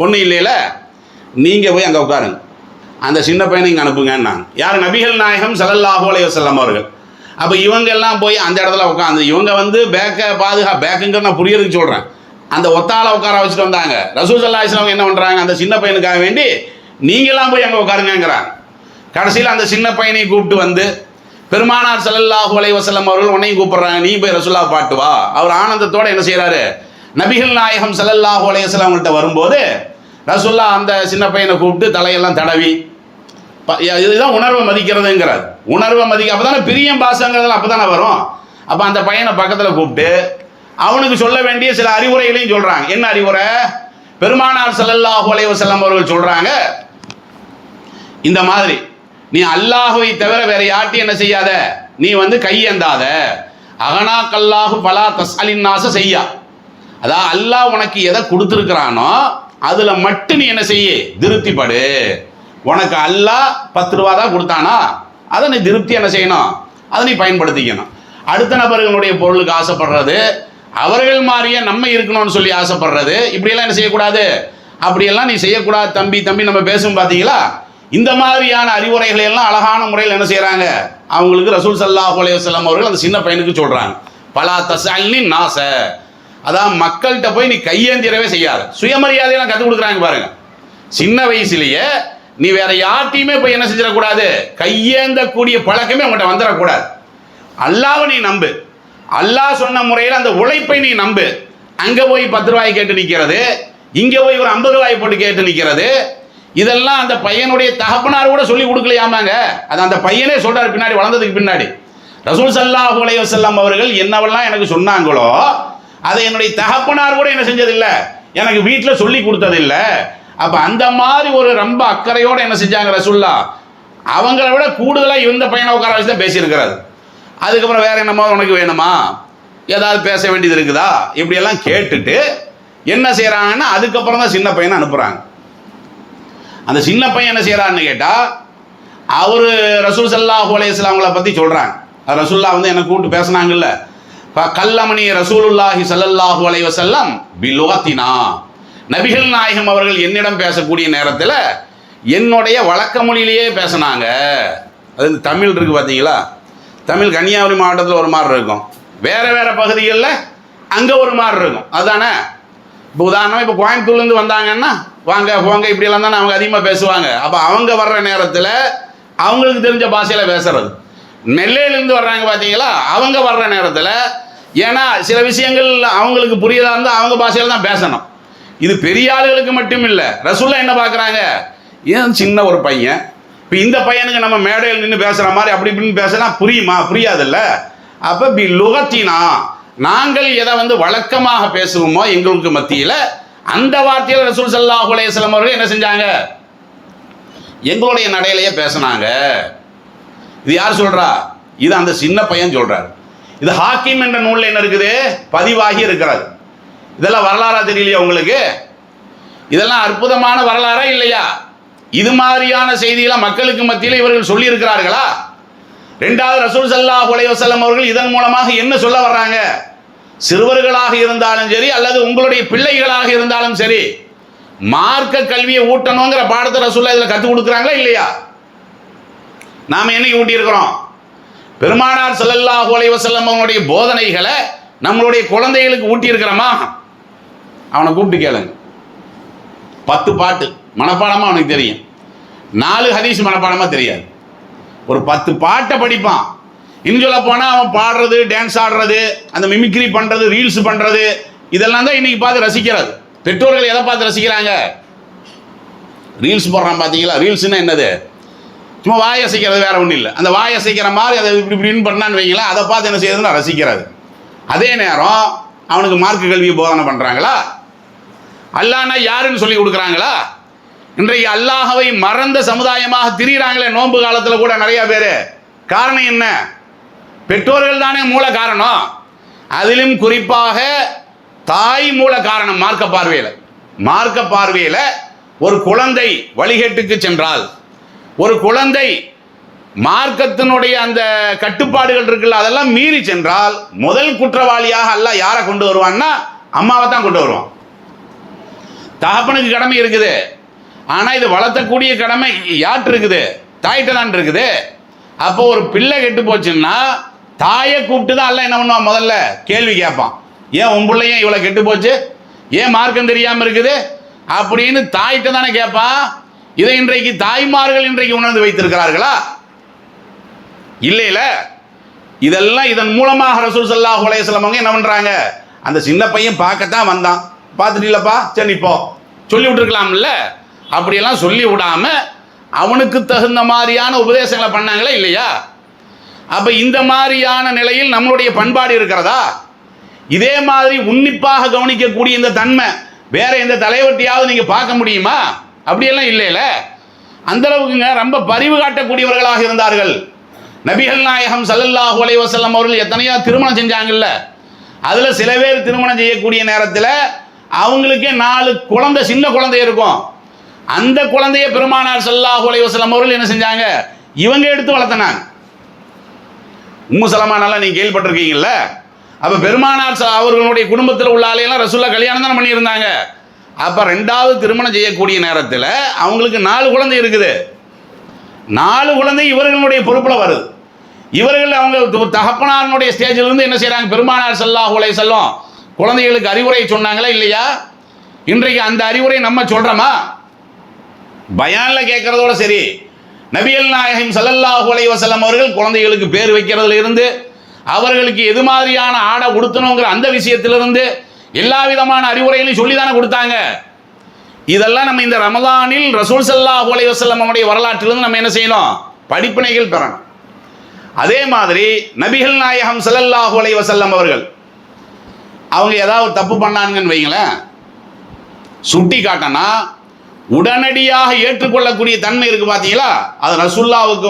ஒன்றும் இல்லையில, நீங்கள் போய் அங்கே உட்காருங்க, அந்த சின்ன பையனை இங்கே அனுப்புங்கன்னாங்க. யார்? நபிகள் நாயகம் ஸல்லல்லாஹு அலைஹி வஸல்லம் அவர்கள். அப்போ இவங்கெல்லாம் போய் அந்த இடத்துல உட்காந்து, இவங்க வந்து பேக்கை பேக்குங்கிற நான் புரியறதுக்கு சொல்கிறேன், அந்த ஒத்தால உட்கார வச்சுட்டு வந்தாங்க. ரசூல் ஸல்லல்லாஹு அலைஹி வஸல்லம் என்ன பண்ணுறாங்க, அந்த சின்ன பையனுக்காக வேண்டி நீங்களாம் போய் அங்கே உட்காருங்கிறாங்க. கடைசியில் அந்த சின்ன பையனை கூப்பிட்டு வந்து பெருமானார் ஸல்லல்லாஹு அலைஹி வஸல்லம் அவர்கள் உன்னையும் கூப்பிடுறாங்க, நீ போய் ரசூலுல்லாஹ் பாட்டு வா. அவர் ஆனந்தத்தோடு என்ன செய்கிறாரு, நபிகள் நாயகம் ஸல்லல்லாஹு அலைஹி வஸல்லம் அவங்கள்ட்ட வரும்போது ரசூலுல்லாஹ் அந்த சின்ன பையனை கூப்பிட்டு தலையெல்லாம் தடவி, இதுதான் உணர்வை மதிக்கிறதுங்கிறார். உணர்வை அப்போ தானே பிரியம் பாசங்கிறதுலாம் அப்போ தானே வரும். அப்போ அந்த பையனை பக்கத்தில் கூப்பிட்டு அவனுக்கு சொல்ல வேண்டிய சில அறிவுரைகளையும் சொல்கிறாங்க. என்ன அறிவுரை? பெருமானார் ஸல்லல்லாஹு அலைஹி வஸல்லம் அவர்கள் சொல்கிறாங்க, இந்த மாதிரி நீ அல்லாஹ்வை தவிர வேற யார்ட்டையும் என்ன செய்யாத, நீ வந்து கையேந்தாத, அகனா கல்லாஹு பலா தஸ்அலின் நாஸ செய்யா, அதான் அல்லாஹ் உனக்கு எதை கொடுத்துருக்கிறானோ அதில் மட்டும் நீ என்ன செய்ய, திருப்திப்படு. உனக்கு அல்லாஹ் 10 ரூபா தான் கொடுத்தானா, அதை நீ திருப்தி என்ன செய்யணும், அதை நீ பயன்படுத்திக்கணும். அடுத்த நபர்களுடைய பொருளுக்கு ஆசைப்படுறது, அவர்கள் மாதிரியே நம்ம இருக்கணும்னு சொல்லி ஆசைப்படுறது, இப்படியெல்லாம் என்ன செய்யக்கூடாது, அப்படியெல்லாம் நீ செய்யக்கூடாது தம்பி. நம்ம பேசும் பார்த்தீங்களா, இந்த மாதிரியான அறிவுரைகளை எல்லாம் அழகான முறையில் என்ன செய்கிறாங்க, அவங்களுக்கு ரசூல் ஸல்லல்லாஹு அலைஹி வஸல்லம் அவர்கள் அந்த சின்ன பையனுக்கு சொல்கிறாங்க, பலா தஸ்அலின் நாஸ, அதான் மக்கள்கிட்ட போய் நீ கையேந்திரவே செய்யாத. சுயமரியாதையெல்லாம் கற்றுக் கொடுக்குறாங்க பாருங்க. சின்ன வயசுலேயே நீ வேற யார்ட்டையுமே போய் என்ன செஞ்சிடக்கூடாது, கையேந்தக்கூடிய பழக்கமே உங்கள்கிட்ட வந்துடக்கூடாது. அல்லாஹ்வை நீ நம்பு, அல்லாஹ் சொன்ன முறையில் அந்த உழைப்பை நீ நம்பு. அங்கே போய் 10 ரூபாய் கேட்டு நிற்கிறது, இங்கே போய் ஒரு 50 ரூபாய் போட்டு கேட்டு நிற்கிறது, இதெல்லாம் அந்த பையனுடைய தகப்பனார் கூட சொல்லி கொடுக்கலையாமாங்க. அது அந்த பையனே சொல்றாரு பின்னாடி, வளர்ந்ததுக்கு பின்னாடி. ரசூல் ஸல்லல்லாஹு அலைஹி வஸல்லம் அவர்கள் என்னவெல்லாம் எனக்கு சொன்னாங்களோ அதை என்னுடைய தகப்பனார் கூட என்ன செஞ்சதில்லை, எனக்கு வீட்டில் சொல்லி கொடுத்ததில்லை. அப்போ அந்த மாதிரி ஒரு ரொம்ப அக்கறையோடு என்ன செஞ்சாங்க ரசூலுல்லாஹ், அவங்கள விட கூடுதலாக இந்த பையனை உட்கார வச்சு தான் பேசியிருக்கிறாரு. அதுக்கப்புறம் வேற என்னமோ உனக்கு வேணுமா, ஏதாவது பேச வேண்டியது இருக்குதா, இப்படியெல்லாம் கேட்டுட்டு என்ன செய்கிறாங்கன்னா அதுக்கப்புறம் தான் சின்ன பையனை அனுப்புகிறாங்க. அந்த சின்ன பையன் என்ன செய்கிறான்னு கேட்டால், அவர் ரசூல் ஸல்லல்லாஹு அலைஹி வஸல்லம் அவங்கள பற்றி சொல்கிறாங்க. ரசூலுல்லாஹ் வந்து என்னை கூப்பிட்டு பேசினாங்கல்ல, கல்லமணி ரசூலுல்லாஹி ஸல்லல்லாஹு அலைஹி வஸல்லம் பிலுகத்தினா, நபிகள் நாயகம் அவர்கள் என்னிடம் பேசக்கூடிய நேரத்தில் என்னுடைய வழக்க மொழியிலேயே பேசினாங்க. அது தமிழ் இருக்குது பார்த்தீங்களா, தமிழ் கன்னியாகுமரி மாவட்டத்தில் ஒரு மாதிரி இருக்கும், வேறு வேறு பகுதிகளில் அங்கே ஒரு மாதிரி இருக்கும். அதுதானே இப்போ உதாரணமாக இப்போ கோயம்புத்தூர்லேருந்து வந்தாங்கன்னா வாங்க போங்க இப்படியெல்லாம் தானே அவங்க அதிகமாக பேசுவாங்க. அப்போ அவங்க வர்ற நேரத்தில் அவங்களுக்கு தெரிஞ்ச பாஷையில் பேசுறது. நெல்லையிலேருந்து வர்றாங்க பார்த்தீங்களா, அவங்க வர்ற நேரத்தில் ஏன்னா சில விஷயங்கள் அவங்களுக்கு புரியதா இருந்தால் அவங்க பாஷையில் தான் பேசணும். இது பெரிய ஆளுகளுக்கு மட்டும் இல்லை, ரசூலுல்லாஹ் என்ன பார்க்குறாங்க, ஏன் சின்ன ஒரு பையன், இப்போ இந்த பையனுக்கு நம்ம மேடையில் நின்று பேசுகிற மாதிரி அப்படி இப்படின்னு பேசுனா புரியுமா, புரியாதுல்ல. அப்போ பி லுகத்தினா, நாங்கள் எதை வந்து வழக்கமாக பேசுவோமோ எங்களுக்கு மத்தியில் அந்த வார்த்தையில் ரசூல் ஸல்லல்லாஹு அலைஹி வஸல்லம் அவர்கள் என்ன செஞ்சாங்க, எங்களுடைய நடையிலேயே பேசினாங்க. இது யார் சொல்கிறா, இது அந்த சின்ன பையன் சொல்கிறார். இது ஹாக்கிம் என்ற நூலில் என்ன இருக்குது, பதிவாகி இருக்கிறது. இதெல்லாம் வரலாறா தெரியலையா உங்களுக்கு, இதெல்லாம் அற்புதமான வரலாறா இல்லையா? இது மாதிரியான செய்திகளை மக்களுக்கு மத்தியில் இவர்கள் சொல்லி இருக்கிறார்களா? ரெண்டாவது, ரசூல் ஸல்லல்லாஹு அலைஹி வஸல்லம் அவர்கள் இதன் மூலமாக என்ன சொல்ல வர்றாங்க, சிறுவர்களாக இருந்தாலும் சரி அல்லது உங்களுடைய பிள்ளைகளாக இருந்தாலும் சரி மார்க்க கல்வியை ஊட்டணுங்கிற பாடத்தை ரசூலுல்லாஹ் இதில் கற்றுக் கொடுக்குறாங்களா இல்லையா? நாம் என்னைக்கு ஊட்டியிருக்கிறோம்? பெருமானார் ஸல்லல்லாஹு அலைஹி வஸல்லம் அவங்களுடைய போதனைகளை நம்மளுடைய குழந்தைகளுக்கு ஊட்டியிருக்கிறோமா? அவனை கூப்பிட்டு கேளுங்க. 10 பாட்டு மனப்பாடமாக அவனுக்கு தெரியும், 4 ஹதீஸ் மனப்பாடமாக தெரியாது. ஒரு 10 பாட்டை படிப்பான். இன்னும் சொல்ல போனால் அவன் பாடுறது, டான்ஸ் ஆடுறது, அந்த மிமிக்ரி பண்ணுறது, ரீல்ஸ் பண்ணுறது, இதெல்லாம் தான் இன்னைக்கு பார்த்து ரசிக்கிறது. பெற்றோர்கள் எதை பார்த்து ரசிக்கிறாங்க? ரீல்ஸ் போடுறான் பார்த்தீங்களா? ரீல்ஸ்னா என்னது? சும்மா வாய் அசைக்கிறது, வேற ஒன்றும் இல்லை. அந்த வாய் அசைக்கிற மாதிரி அதை இப்படி இப்படின்னு பண்ணான்னு வைங்களா, அதை பார்த்து என்ன செய்யறதுன்னா ரசிக்கிறது. அதே நேரம் அவனுக்கு மார்க்க கல்வியை போதனை பண்ணுறாங்களா? அல்லாஹ்னா யாருன்னு சொல்லி கொடுக்குறாங்களா? இன்றைக்கு அல்லாஹ்வை மறந்த சமுதாயமாக திரிகிறாங்களே நோன்பு காலத்தில் கூட நிறைய பேர். காரணம் என்ன? பெற்றோர்கள் தானே மூல காரணம். அதிலும் குறிப்பாக தாய் மூல காரணம். மார்க்க பார்வையில் ஒரு குழந்தை வழிகேட்டுக்கு சென்றால், ஒரு குழந்தை மார்க்கத்தினுடைய அந்த கட்டுப்பாடுகள் இருக்குல்ல, அதெல்லாம் மீறி சென்றால் முதல் குற்றவாளியாக அல்லாஹ் யாரை கொண்டு வருவான்னா அம்மாவை தான் கொண்டு வருவான். தகப்பனுக்கு கடமை இருக்குது, ஆனால் இது வளர்த்தக்கூடிய கடமை யார்கிட்ட இருக்குது? தாய்கிட்ட தான் இருக்குது. அப்போ ஒரு பிள்ளை கெட்டு போச்சுன்னா தாயை கூப்பிட்டு தான் எல்லாம் என்ன பண்ணுவான்? முதல்ல கேள்வி கேட்பான். ஏன் உன் பிள்ளையும் இவ்வளோ கெட்டு போச்சு, ஏன் மார்க்கம் தெரியாமல் இருக்குது அப்படின்னு தாய்கிட்ட தானே கேட்பான். இதை இன்றைக்கு தாய்மார்கள் இன்றைக்கு உணர்ந்து வைத்திருக்கிறார்களா? இல்லையில. இதெல்லாம் இதன் மூலமாக ரசூல் ஸல்லல்லாஹு அலைஹி வஸல்லம் அவங்க என்ன பண்ணுறாங்க? அந்த சின்ன பையன் பார்க்கத்தான் வந்தான், பார்த்துட்டு இல்லைப்பா சரி இப்போ சொல்லி விட்டுருக்கலாம்ல, அப்படியெல்லாம் சொல்லி விடாம அவனுக்கு தகுந்த மாதிரியான உபதேசங்களை பண்ணாங்களா இல்லையா? அப்போ இந்த மாதிரியான நிலையில் நம்மளுடைய பண்பாடு இருக்கிறதா? இதே மாதிரி உன்னிப்பாக கவனிக்கக்கூடிய இந்த தன்மை வேற எந்த தலைவர்கிட்டையாவது நீங்கள் பார்க்க முடியுமா? அப்படியெல்லாம் இல்லைல்ல. அந்த அளவுக்குங்க ரொம்ப பரிவு காட்டக்கூடியவர்களாக இருந்தார்கள். நபிகள் நாயகம் ஸல்லல்லாஹு அலைஹி வஸல்லம் அவர்கள் எத்தனையோ திருமணம் செஞ்சாங்கல்ல, அதில் சில பேர் திருமணம் செய்யக்கூடிய நேரத்தில் அவங்களுக்கே 4 குழந்தை, சின்ன குழந்தை இருக்கும். அந்த குழந்தைய பெருமானார் ஸல்லல்லாஹு அலைஹி வஸல்லம் அவர்கள் என்ன செஞ்சாங்க? இவங்க எடுத்து வளர்த்தனாங்க. உம்மு சலமா நல்லா நீங்கள் கேள்விப்பட்டிருக்கீங்கல்ல. அப்போ பெருமானார் அவர்களுடைய குடும்பத்தில் உள்ள ஆளையெல்லாம் ரசூலுல்லாஹ் கல்யாணம் தான் பண்ணியிருந்தாங்க. அப்போ 2வது திருமணம் செய்யக்கூடிய நேரத்தில் அவங்களுக்கு 4 குழந்தை இருக்குது. 4 குழந்தை இவர்களுடைய பொறுப்பில் வருது. இவர்கள் அவங்க தகப்பனாருடைய ஸ்டேஜிலிருந்து என்ன செய்கிறாங்க? பெருமானார் ஸல்லல்லாஹு அலைஹி வஸல்லம் குழந்தைகளுக்கு அறிவுரை சொன்னாங்களா இல்லையா? இன்றைக்கு அந்த அறிவுரை நம்ம சொல்கிறோமா? பயானில் கேட்குறதோட சரி, நபிகள் நாயகம் ஸல்லல்லாஹு அலைஹி வஸல்லம் அவர்கள் குழந்தைகளுக்கு பேர் வைக்கிறதுல இருந்து, அவர்களுக்கு எது மாதிரியான ஆடை உடுத்தணுங்கிற அந்த விஷயத்திலிருந்து எல்லா விதமான அறிவுரைகளையும் சொல்லி தானே கொடுத்தாங்க. இதெல்லாம் நம்ம இந்த ரமலானில் ரசூல் ஸல்லல்லாஹு அலைஹி வஸல்லம் அவருடைய வரலாற்றிலிருந்து நம்ம என்ன செய்யணும்? படிப்பினைகள் பெறணும். அதே மாதிரி நபிகள் நாயகம் ஸல்லல்லாஹு அலைஹி வஸல்லம் அவர்கள் அவங்க ஏதாவது தப்பு பண்ணாங்கன்னு வைங்களேன், சுட்டி காட்டினா உடனடியாக ஏற்றுக்கொள்ளக்கூடிய தன்மை இருக்கு பார்த்தீங்களா? அது ரசூலுல்லாஹ்வுக்கு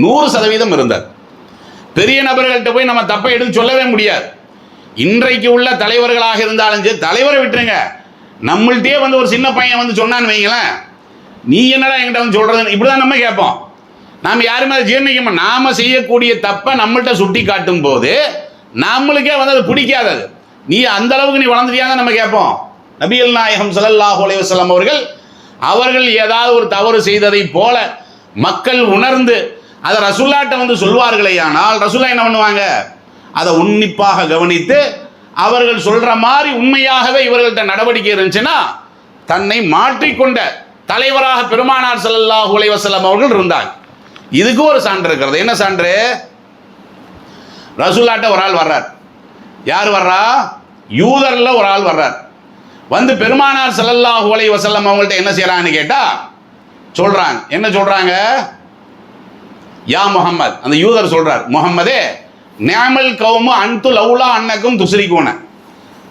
100% இருந்தது. பெரிய நபர்கள்ட்ட போய் நம்ம தப்பை எடுத்து சொல்லவே முடியாது. இன்றைக்கு உள்ள தலைவர்களாக இருந்தாலும் சரி, தலைவரை விட்டுருங்க, நம்மள்கிட்டயே ஒரு சின்ன பையன் சொன்னான்னு வைங்களேன், நீ என்னடா என்கிட்ட சொல்றது, இப்படிதான் நம்ம கேட்போம். நாம் யாருமே அதை ஜீர்ணிக்க, நாம செய்யக்கூடிய தப்பை நம்மள்கிட்ட சுட்டி காட்டும் போது நம்மளுக்கே அது பிடிக்காதது. நீ அந்த அளவுக்கு நீ வளர்ந்துட்டியாதான் நம்ம கேட்போம். நபிகள் நாயகம் ஸல்லல்லாஹு அலைஹி வஸல்லம் அவர்கள் ஏதாவது ஒரு தவறு செய்ததை போல மக்கள் உணர்ந்து அதை ரசூலுல்லாஹ்ட்ட சொல்வார்களே, ஆனால் ரசூலுல்லாஹ் என்ன பண்ணுவாங்க? அதை உன்னிப்பாக கவனித்து அவர்கள் சொல்ற மாதிரி உண்மையாகவே இவர்கள்ட்ட நடவடிக்கை இருந்துச்சுன்னா தன்னை மாற்றிக்கொண்ட தலைவராக பெருமானார் ஸல்லல்லாஹு அலைஹி வஸல்லம் அவர்கள் இருந்தாங்க. இதுக்கு ஒரு சான்று இருக்கிறது. என்ன சான்று? ரசூலுல்லாஹ்ட்ட ஒரு ஆள் வர்றார். யார் வர்றா? யூதர்ல ஒரு ஆள் வர்றார். பெருமானார் ஸல்லல்லாஹு அலைஹி வஸல்லம் அவங்கள்ட்ட என்ன செய்யறாங்கன்னு கேட்டா சொல்றாங்க. என்ன சொல்றாங்க? யா முஹம்மத், அந்த யூதர் சொல்றார், முஹம்மதே, நிஅமல் கௌமு அன்து லௌலா அன்னக்கும் துஸ்ரிகூன,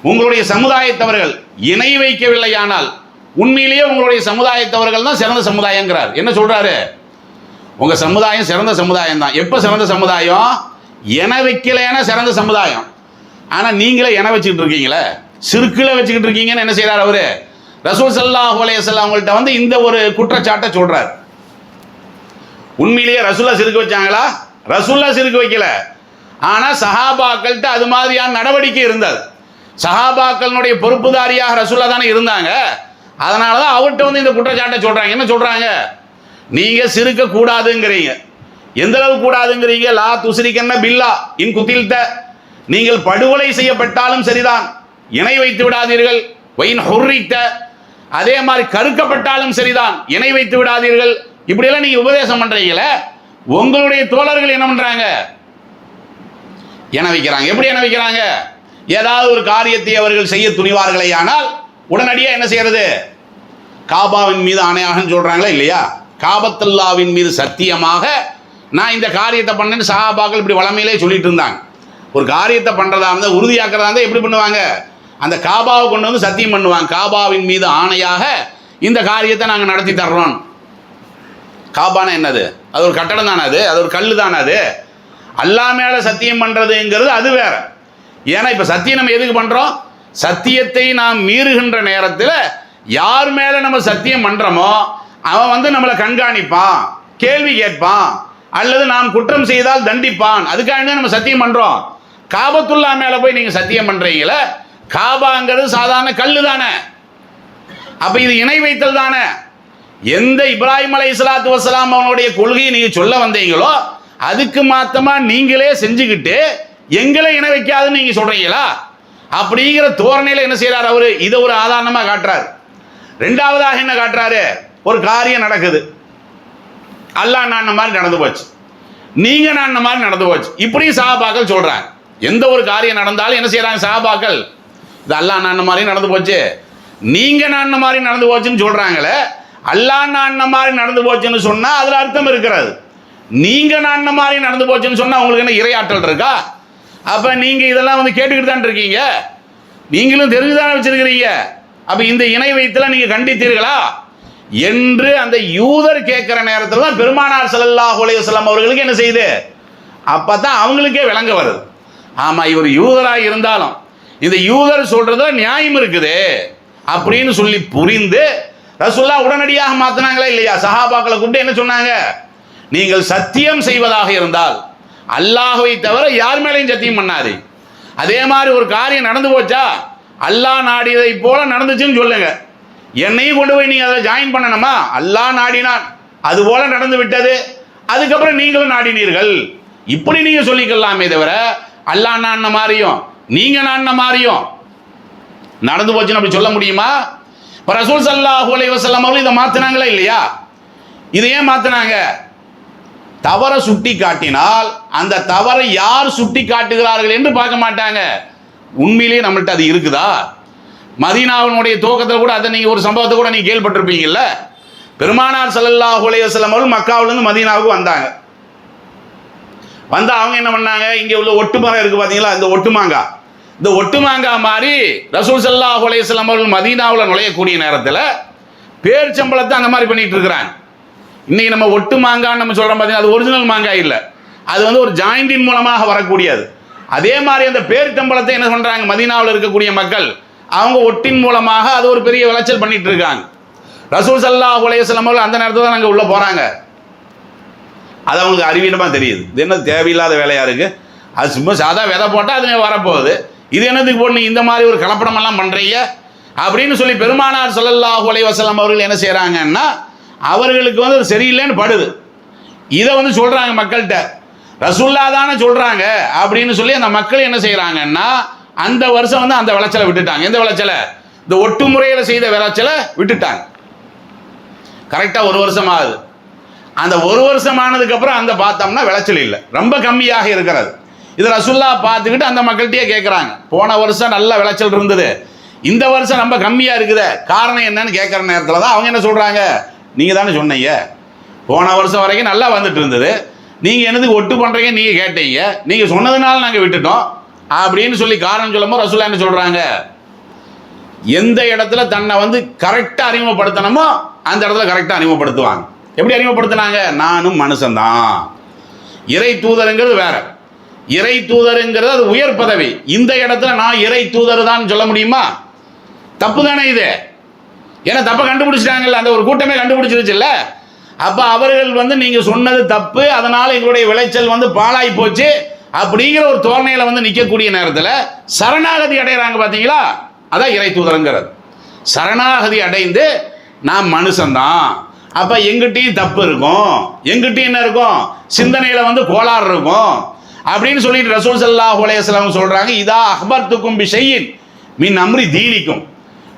உங்களுடைய சமுதாயத்தவர்கள் இணை வைக்கவில்லையானால் உண்மையிலேயே உங்களுடைய சமுதாயத்தவர்கள் தான் சிறந்த சமுதாயங்கிறார். என்ன சொல்றாரு? உங்க சமுதாயம் சிறந்த சமுதாயம் தான். எப்ப சிறந்த சமுதாயம்? இணை வைக்கலையான சிறந்த சமுதாயம். ஆனா நீங்களே இணை வச்சுக்கிட்டு இருக்கீங்களே, சிறுக்கில் வச்சுக்கிட்டு இருக்கீங்கன்னு என்ன செய்யறாரு அவரு? ரசூல் ஸல்லல்லாஹு அலைஹி வஸல்லம் அவங்கள்ட்ட இந்த ஒரு குற்றச்சாட்டை சொல்றார். உண்மையிலேயே ரசூலுல்லாஹ் சிறுக்கு வச்சாங்களா? ரசூலுல்லாஹ் சிறுக்கு வைக்கல. ஆனா சஹாபாக்கள்கிட்ட அது மாதிரியான நடவடிக்கை இருந்தது. சஹாபாக்களுடைய பொறுப்புதாரியாக ரசூலுல்லாஹ் தானே இருந்தாங்க. அதனாலதான் அவர்கிட்ட இந்த குற்றச்சாட்டை சொல்றாங்க. என்ன சொல்றாங்க? நீங்க சிறுக்க கூடாதுங்கிறீங்க, எந்த அளவு கூடாதுங்கிறீங்க? லா துஸ்ரிகன்ன பில்லா இன் குத்தில்த, நீங்கள் படுகொலை செய்யப்பட்டாலும் சரிதான், இணை வைத்து விடாதீர்கள். வைன் ஹுர்ரித்த, அதே மாதிரி கருக்கப்பட்டாலும் சரிதான், இணை வைத்து விடாதீர்கள். இப்படியெல்லாம் நீங்க உபதேசம் பண்றீங்களே, உங்களுடைய தோழர்கள் என்ன பண்றாங்க? என வைக்கிறாங்க. எப்படி என வைக்கிறாங்க? ஏதாவது ஒரு காரியத்தை அவர்கள் செய்ய துணிவார்களே ஆனால் உடனடியாக என்ன செய்யறது? காபாவின் மீது ஆணையாக சொல்றாங்களா இல்லையா? காபத்துல்லாவின் மீது சத்தியமாக நான் இந்த காரியத்தை பண்ணேன்னு சஹாபாக்கள் இப்படி வளமையிலே சொல்லிட்டு இருந்தாங்க. ஒரு காரியத்தை பண்றதா இருந்தால், உறுதியாக்குறதா இருந்தால் எப்படி பண்ணுவாங்க? அந்த காபாவை கொண்டு வந்து சத்தியம் பண்ணுவாங்க. காபாவின் மீது ஆணையாக இந்த காரியத்தை நாங்கள் நடத்தி தர்றோம். காபானா என்னது? அது ஒரு கட்டடம் தானே, அது ஒரு கல்லு தானே. அது அல்லாஹ் மேல சத்தியம் பண்றதுங்கிறது அது வேற. ஏன்னா இப்ப சத்தியம் நம்ம எதுக்கு பண்றோம்? சத்தியத்தை நாம் மீறுகின்ற நேரத்தில் யார் மேல நம்ம சத்தியம் பண்றோமோ அவன் வந்து நம்மளை கண்காணிப்பான், கேள்வி கேட்பான், அல்லது நாம் குற்றம் செய்தால் தண்டிப்பான். அதுக்காக நம்ம சத்தியம் பண்றோம். காபத்துல்லா மேல போய் நீங்க சத்தியம் பண்றீங்களே, காபாங்கிறது சாதாரண கல்லு தானே, அப்ப இது இணை வைத்தல் தானே. எந்த இப்ராஹிம் அலைஹிஸ்ஸலாத்து வஸ்ஸலாம் அவனுடைய கொள்கையை நீங்க சொல்ல வந்தீங்களோ அதுக்கு மாத்தமா நீங்களே செஞ்சுக்கிட்டு எங்களை இணை வைக்காதுன்னு நீங்க சொல்றீங்களா? அப்படிங்கிற தோரணையில என்ன செய்யறாரு அவரு? இதை ஒரு ஆதாரமா காட்டுறாரு. ரெண்டாவதாக என்ன காட்டுறாரு? ஒரு காரியம் நடக்குது, அல்லாஹ் நான் மாதிரி நடந்து போச்சு, நீங்க நான் மாதிரி நடந்து போச்சு, இப்படி சஹாபாக்கள் சொல்றாங்க. எந்த ஒரு காரியம் நடந்தாலும் என்ன செய்யறாங்க சஹாபாக்கள்? இது அல்லாஹ் நான் மாதிரி நடந்து போச்சு, நீங்க நான் மாதிரி நடந்து போச்சுன்னு சொல்றாங்களே. அல்லாஹ் நான் மாதிரி நடந்து போச்சுன்னு சொன்னா அதுல அர்த்தம் இருக்கிறது. நீங்க நான் மாதிரி நடந்து போச்சுன்னு சொன்னா உங்களுக்கு என்ன இறையாற்றல் இருக்கா? அப்ப நீங்க இதெல்லாம் வந்து கேட்டுக்கிட்டு தான் இருக்கீங்க, நீங்களும் தெரிஞ்சுதானே வச்சிருக்கிறீங்க. அப்ப இந்த இணை வைத்தல நீங்க கண்டித்தீர்களா என்று அந்த யூதர் கேட்கிற நேரத்தில் தான் பெருமானார் ஸல்லல்லாஹு அலைஹி வஸல்லம் அவர்களுக்கு என்ன செய்யுது? அப்பதான் அவங்களுக்கே விளங்க வருது, ஆமா இவர் யூதராக இருந்தாலும் இந்த யூதர் சொல்றதுல நியாயம் இருக்குது அப்படின்னு சொல்லி புரிந்து ரசூலுல்லாஹ் உடனடியாக மாத்தினாங்களா இல்லையா? சஹாபாக்களை கூப்பிட்டு என்ன சொன்னாங்க? நீங்கள் சத்தியம் செய்வதாக இருந்தால் அல்லாஹ்வை தவிர யார் மேலையும் சத்தியம் பண்ணாது. அதே மாதிரி ஒரு காரியம் நடந்து போச்சா, அல்லாஹ் நாடியதை போல நடந்துச்சுன்னு சொல்லுங்க. என்னையும் கொண்டு போய் நீங்க அதை ஜாயின் பண்ணணுமா? அல்லாஹ் நாடினான், அது போல நடந்து விட்டது, அதுக்கப்புறம் நீங்களும் நாடினீர்கள், இப்படி நீங்க சொல்லிக்கலாமே தவிர அல்லாஹ் நாடின மாதிரியும் நீங்க நாடின மாதிரியும் நடந்து போச்சுன்னு அப்படி சொல்ல முடியுமா? இப்போ ரசூல் ஸல்லல்லாஹு அலைஹி வஸல்லம் அவர்கள் இதை மாத்தினாங்களா இல்லையா? இதை ஏன் மாத்தினாங்க? தவறை சுட்டி காட்டினால் அந்த தவறை யார் சுட்டி காட்டுகிறார்கள் என்று பார்க்க மாட்டாங்க. உண்மையிலேயே நம்மள்ட்ட அது இருக்குதா? மதீனாவினுடைய துவக்கத்தில் கூட அதை நீங்க ஒரு சம்பவத்தை கூட நீங்க கேள்விப்பட்டிருப்பீங்கல்ல. பெருமானார் ஸல்லல்லாஹு அலைஹி வஸல்லம் அவர்கள் மக்காவிலிருந்து மதீனாவுக்கு வந்தாங்க. வந்தா அவங்க என்ன பண்ணாங்க? இங்க உள்ள ஒட்டு மரம் இருக்கு பாத்தீங்களா, இந்த ஒட்டு மாங்காய், இந்த ஒட்டு மாங்காய் மாதிரி ரசூல் ஸல்லல்லாஹு அலைஹி வஸல்லம் அவர்கள் மதீனாவில் நுழையக்கூடிய நேரத்தில் பேர்ச்சம்பளத்தை அந்த மாதிரி பண்ணிட்டு இருக்கிறாங்க. இன்னைக்கு நம்ம ஒட்டு மாங்கான்னு நம்ம சொல்றோம் பார்த்தீங்கன்னா, அது ஒரிஜினல் மாங்காய் இல்லை, அது வந்து ஒரு ஜாயிண்டின் மூலமாக வரக்கூடியது. அதே மாதிரி அந்த பேரித்தம்பளத்தை என்ன பண்றாங்க? மதீனாவில் இருக்கக்கூடிய மக்கள் அவங்க ஒட்டின் மூலமாக அது ஒரு பெரிய விளைச்சல் பண்ணிட்டு இருக்காங்க. ரசூல் ஸல்லல்லாஹு அலைஹி வஸல்லம் அவர்கள் அந்த நேரத்தில் தான் அங்கே உள்ள போறாங்க. அது அவங்களுக்கு அறிவீனமா தெரியுது, இது என்ன தேவையில்லாத வேலையா இருக்கு, அது சும்மா சாதா விதை போட்டால் அது வரப்போகுது, இது என்னதுக்கு போட்டு இந்த மாதிரி ஒரு கலப்படம் எல்லாம் பண்றீங்க அப்படின்னு சொல்லி பெருமானார் ஸல்லல்லாஹு அலைஹி வஸல்லம் அவர்கள் என்ன செய்யறாங்கன்னா, அவர்களுக்கு வந்து அது சரியில்லைன்னு படுது. இதை வந்து சொல்றாங்க மக்கள்கிட்ட, ரசூல்லா தானே சொல்றாங்க அப்படின்னு சொல்லி அந்த மக்கள் என்ன செய்யறாங்கன்னா அந்த வருஷம் வந்து அந்த விளைச்சலை விட்டுட்டாங்க. எந்த விளைச்சலை? இந்த ஒட்டு முறையில் செய்த விளைச்சலை விட்டுட்டாங்க. கரெக்டா ஒரு வருஷம் ஆகுது. அந்த ஒரு வருஷம் ஆனதுக்கு அப்புறம் அந்த பார்த்தோம்னா விளைச்சல் இல்லை, ரொம்ப கம்மியாக இருக்கிறது. இது ரசூல்லா பார்த்துக்கிட்டு அந்த மக்கள்கிட்டயே கேட்குறாங்க, போன வருஷம் நல்ல விளைச்சல் இருந்தது, இந்த வருஷம் ரொம்ப கம்மியாக இருக்குது, காரணம் என்னன்னு கேட்குற நேரத்தில் தான் அவங்க என்ன சொல்கிறாங்க? நீங்கள் தானே சொன்னீங்க போன வருஷம் வரைக்கும் நல்லா வந்துட்டு இருந்தது, நீங்கள் என்னதுக்கு ஒட்டு பண்ணுறீங்க நீங்கள் கேட்டீங்க, நீங்கள் சொன்னதுனால நாங்கள் விட்டுட்டோம் அப்படின்னு சொல்லி காரணம் சொல்லும்போது ரசூல்லா என்ன சொல்கிறாங்க? எந்த இடத்துல தன்னை வந்து கரெக்டாக அறிமுகப்படுத்தணுமோ அந்த இடத்துல கரெக்டாக அறிமுகப்படுத்துவாங்க. எப்படி அறிமுகப்படுத்தினாங்க? நானும் மனுஷன்தான். இறை தூதருங்கிறது வேற, இறை தூதருங்கிறது அது உயர் பதவி. இந்த இடத்துல நான் இறை தூதர் தான் சொல்ல முடியுமா? தப்பு தானே இது. ஏன்னா தப்பை கண்டுபிடிச்சிட்டாங்கல்ல, அந்த ஒரு கூட்டமே கண்டுபிடிச்சிருச்சுல்ல. அப்ப அவர்கள் வந்து நீங்க சொன்னது தப்பு, அதனால எங்களுடைய விளைச்சல் வந்து பாழாய் போச்சு அப்படிங்கிற ஒரு தோரணையில வந்து நிற்கக்கூடிய நேரத்தில் சரணாகதி அடைகிறாங்க பாத்தீங்களா, அதான் இறை தூதருங்கிறது. சரணாகதி அடைந்து நான் மனுஷன்தான், அப்போ எங்கிட்டையும் தப்பு இருக்கும், எங்கிட்டையும் என்ன இருக்கும், சிந்தனையில் வந்து கோளாறு இருக்கும் அப்படின்னு சொல்லிட்டு ரசூல் ஸல்லல்லாஹு அலைஹி வஸல்லம் சொல்கிறாங்க, இதா அஹ்பர்துக்கும் பிஷையின் மின் அம்ரி தீனிக்கும்,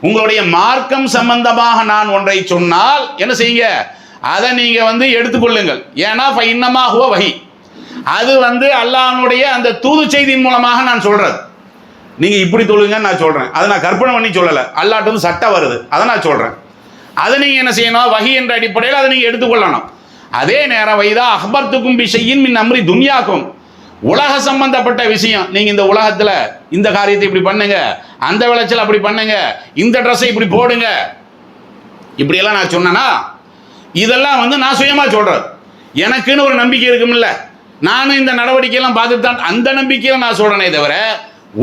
உங்களுடைய மார்க்கம் சம்பந்தமாக நான் ஒன்றை சொன்னால் என்ன செய்யுங்க, அதை நீங்கள் வந்து எடுத்துக்கொள்ளுங்கள். ஏன்னா இன்னமா ஹுவ வஹி, அது வந்து அல்லாஹ்வுடைய அந்த தூது செய்தியின் மூலமாக நான் சொல்கிறது. நீங்கள் இப்படி தொழுங்கன்னு நான் சொல்கிறேன், அதை நான் கற்பனை பண்ணி சொல்லலை, அல்லாஹ்ட்ட வந்து சட்டம் வருது அதை நான் சொல்கிறேன். அதை நீங்கள் என்ன செய்யணும், வஹி என்ற அடிப்படையில் அதை நீங்கள் எடுத்துக்கொள்ளணும். அதே நேரம் வைதா அஹ்பர்துக்கும் பிஷையின் மின் அம்ரி துன்யாக்கும், உலக சம்பந்தப்பட்ட விஷயம், நீங்கள் இந்த உலகத்தில் இந்த காரியத்தை இப்படி பண்ணுங்க, அந்த விளைச்சல் அப்படி பண்ணுங்க, இந்த ட்ரெஸ்ஸை இப்படி போடுங்க, இப்படியெல்லாம் நான் சொன்னேன்னா இதெல்லாம் வந்து நான் சுயமாக சொல்கிறேன். எனக்குன்னு ஒரு நம்பிக்கை இருக்குமில்ல, நானும் இந்த நடவடிக்கையெல்லாம் பார்த்துட்டு தான் அந்த நம்பிக்கையில் நான் சொல்கிறேனே தவிர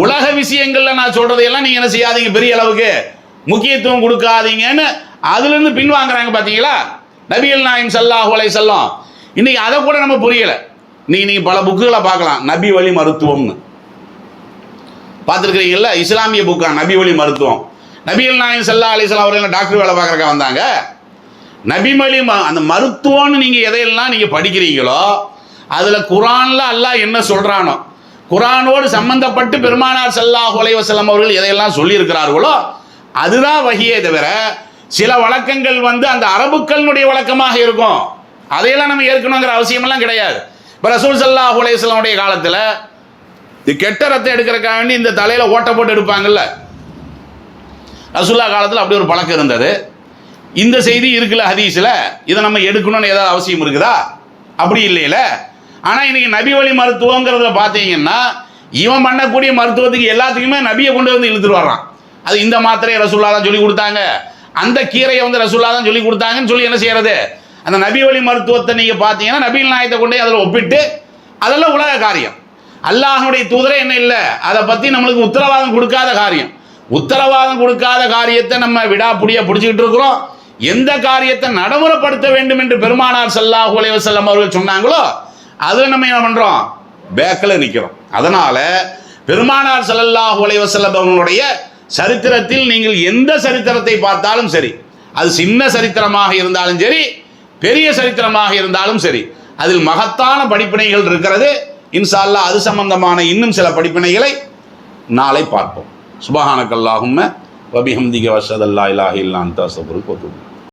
உலக விஷயங்களில் நான் சொல்கிறதையெல்லாம் நீங்கள் என்ன செய்யாதீங்க, பெரிய அளவுக்கு முக்கியத்துவம் கொடுக்காதீங்கன்னு அதுலேருந்து பின்வாங்குறாங்க. பார்த்தீங்களா நபிகள் நாயகம் ஸல்லல்லாஹு அலைஹி வஸல்லம். இன்னைக்கு அதை கூட நம்ம புரியலை. நீங்கள் பல புக்குகளை பார்க்கலாம், நபி வழி மருத்துவம்னு பார்த்துருக்கிறீங்களா, இஸ்லாமிய புக்கா நபி வழி மருத்துவம். நபிகள் நாயகம் ஸல்லல்லாஹு அலைஹி வஸல்லம் அவர்கள் டாக்டர் வேலை பார்க்குறக்கா வந்தாங்க. நபி வழி அந்த மருத்துவம்னு நீங்கள் எதையெல்லாம் நீங்கள் படிக்கிறீங்களோ அதில் குரானில் அல்லாஹ் என்ன சொல்கிறானோ, குரானோடு சம்பந்தப்பட்டு பெருமானார் ஸல்லல்லாஹு அலைஹி வஸல்லம் அவர்கள் எதையெல்லாம் சொல்லியிருக்கிறார்களோ அதுதான் வஹியே தவிர சில வழக்கங்கள் வந்து அந்த அரபுக்களுடைய வழக்கமாக இருக்கும், அதையெல்லாம் நம்ம ஏற்கணுங்கிற அவசியமெல்லாம் கிடையாது. இப்போ ரசூல் ஸல்லல்லாஹு அலைஹி வஸல்லம் காலத்தில் இது கெட்ட ரத்தம் எடுக்கிறக்காக வேண்டி இந்த தலையில் ஓட்டை போட்டு எடுப்பாங்கல்ல, ரசூல்லா காலத்தில் அப்படி ஒரு பழக்கம் இருந்தது. இந்த செய்தி இருக்குல்ல ஹதீஸில், இதை நம்ம எடுக்கணும்னு ஏதாவது அவசியம் இருக்குதா? அப்படி இல்லையில. ஆனால் இன்னைக்கு நபி வழி மருத்துவங்கிறத பார்த்தீங்கன்னா இவன் பண்ணக்கூடிய மருத்துவத்துக்கு எல்லாத்துக்குமே நபியை கொண்டு வந்து இழுத்துட்டு வர்றான். அது இந்த மாத்திரையை ரசூல்லா தான் சொல்லி கொடுத்தாங்க, அந்த கீரையை வந்து ரசூல்லா தான் சொல்லி கொடுத்தாங்கன்னு சொல்லி என்ன செய்யறது, அந்த நபி வழி மருத்துவத்தை நீங்கள் பார்த்தீங்கன்னா நபிகள் நாயகத்தை கொண்டு அதில் ஒப்பிட்டு அதெல்லாம் உலக காரியம். அல்லாஹ்வுடைய தூதரே என்ன இல்லை, அதை பற்றி நம்மளுக்கு உத்தரவாதம் கொடுக்காத காரியம். உத்தரவாதம் கொடுக்காத காரியத்தை நம்ம விடாப்புடியாக பிடிச்சிக்கிட்டு இருக்கிறோம். எந்த காரியத்தை நடைமுறைப்படுத்த வேண்டும் என்று பெருமானார் ஸல்லல்லாஹு அலைஹி வஸல்லம் அவர்கள் சொன்னாங்களோ அதில் நம்ம என்ன பண்ணுறோம், பேக்கில் நிற்கிறோம். அதனால் பெருமானார் ஸல்லல்லாஹு அலைஹி வஸல்லம் அவர்களுடைய சரித்திரத்தில் நீங்கள் எந்த சரித்திரத்தை பார்த்தாலும் சரி, அது சின்ன சரித்திரமாக இருந்தாலும் சரி, பெரிய சரித்திரமாக இருந்தாலும் சரி, அதில் மகத்தான படிப்பினைகள் இருக்கிறது. இன்ஷா அல்லாஹ் அது சம்பந்தமான இன்னும் சில படிப்பினைகளை நாளை பார்ப்போம். சுப்ஹானக்கல்லாஹும்ம வபிஹம்திக வஷ்ஹது அல்லா இலாஹா இல்லா அன்த அஸ்தக்ஃபிருக வ அத்தூபு இலைக்.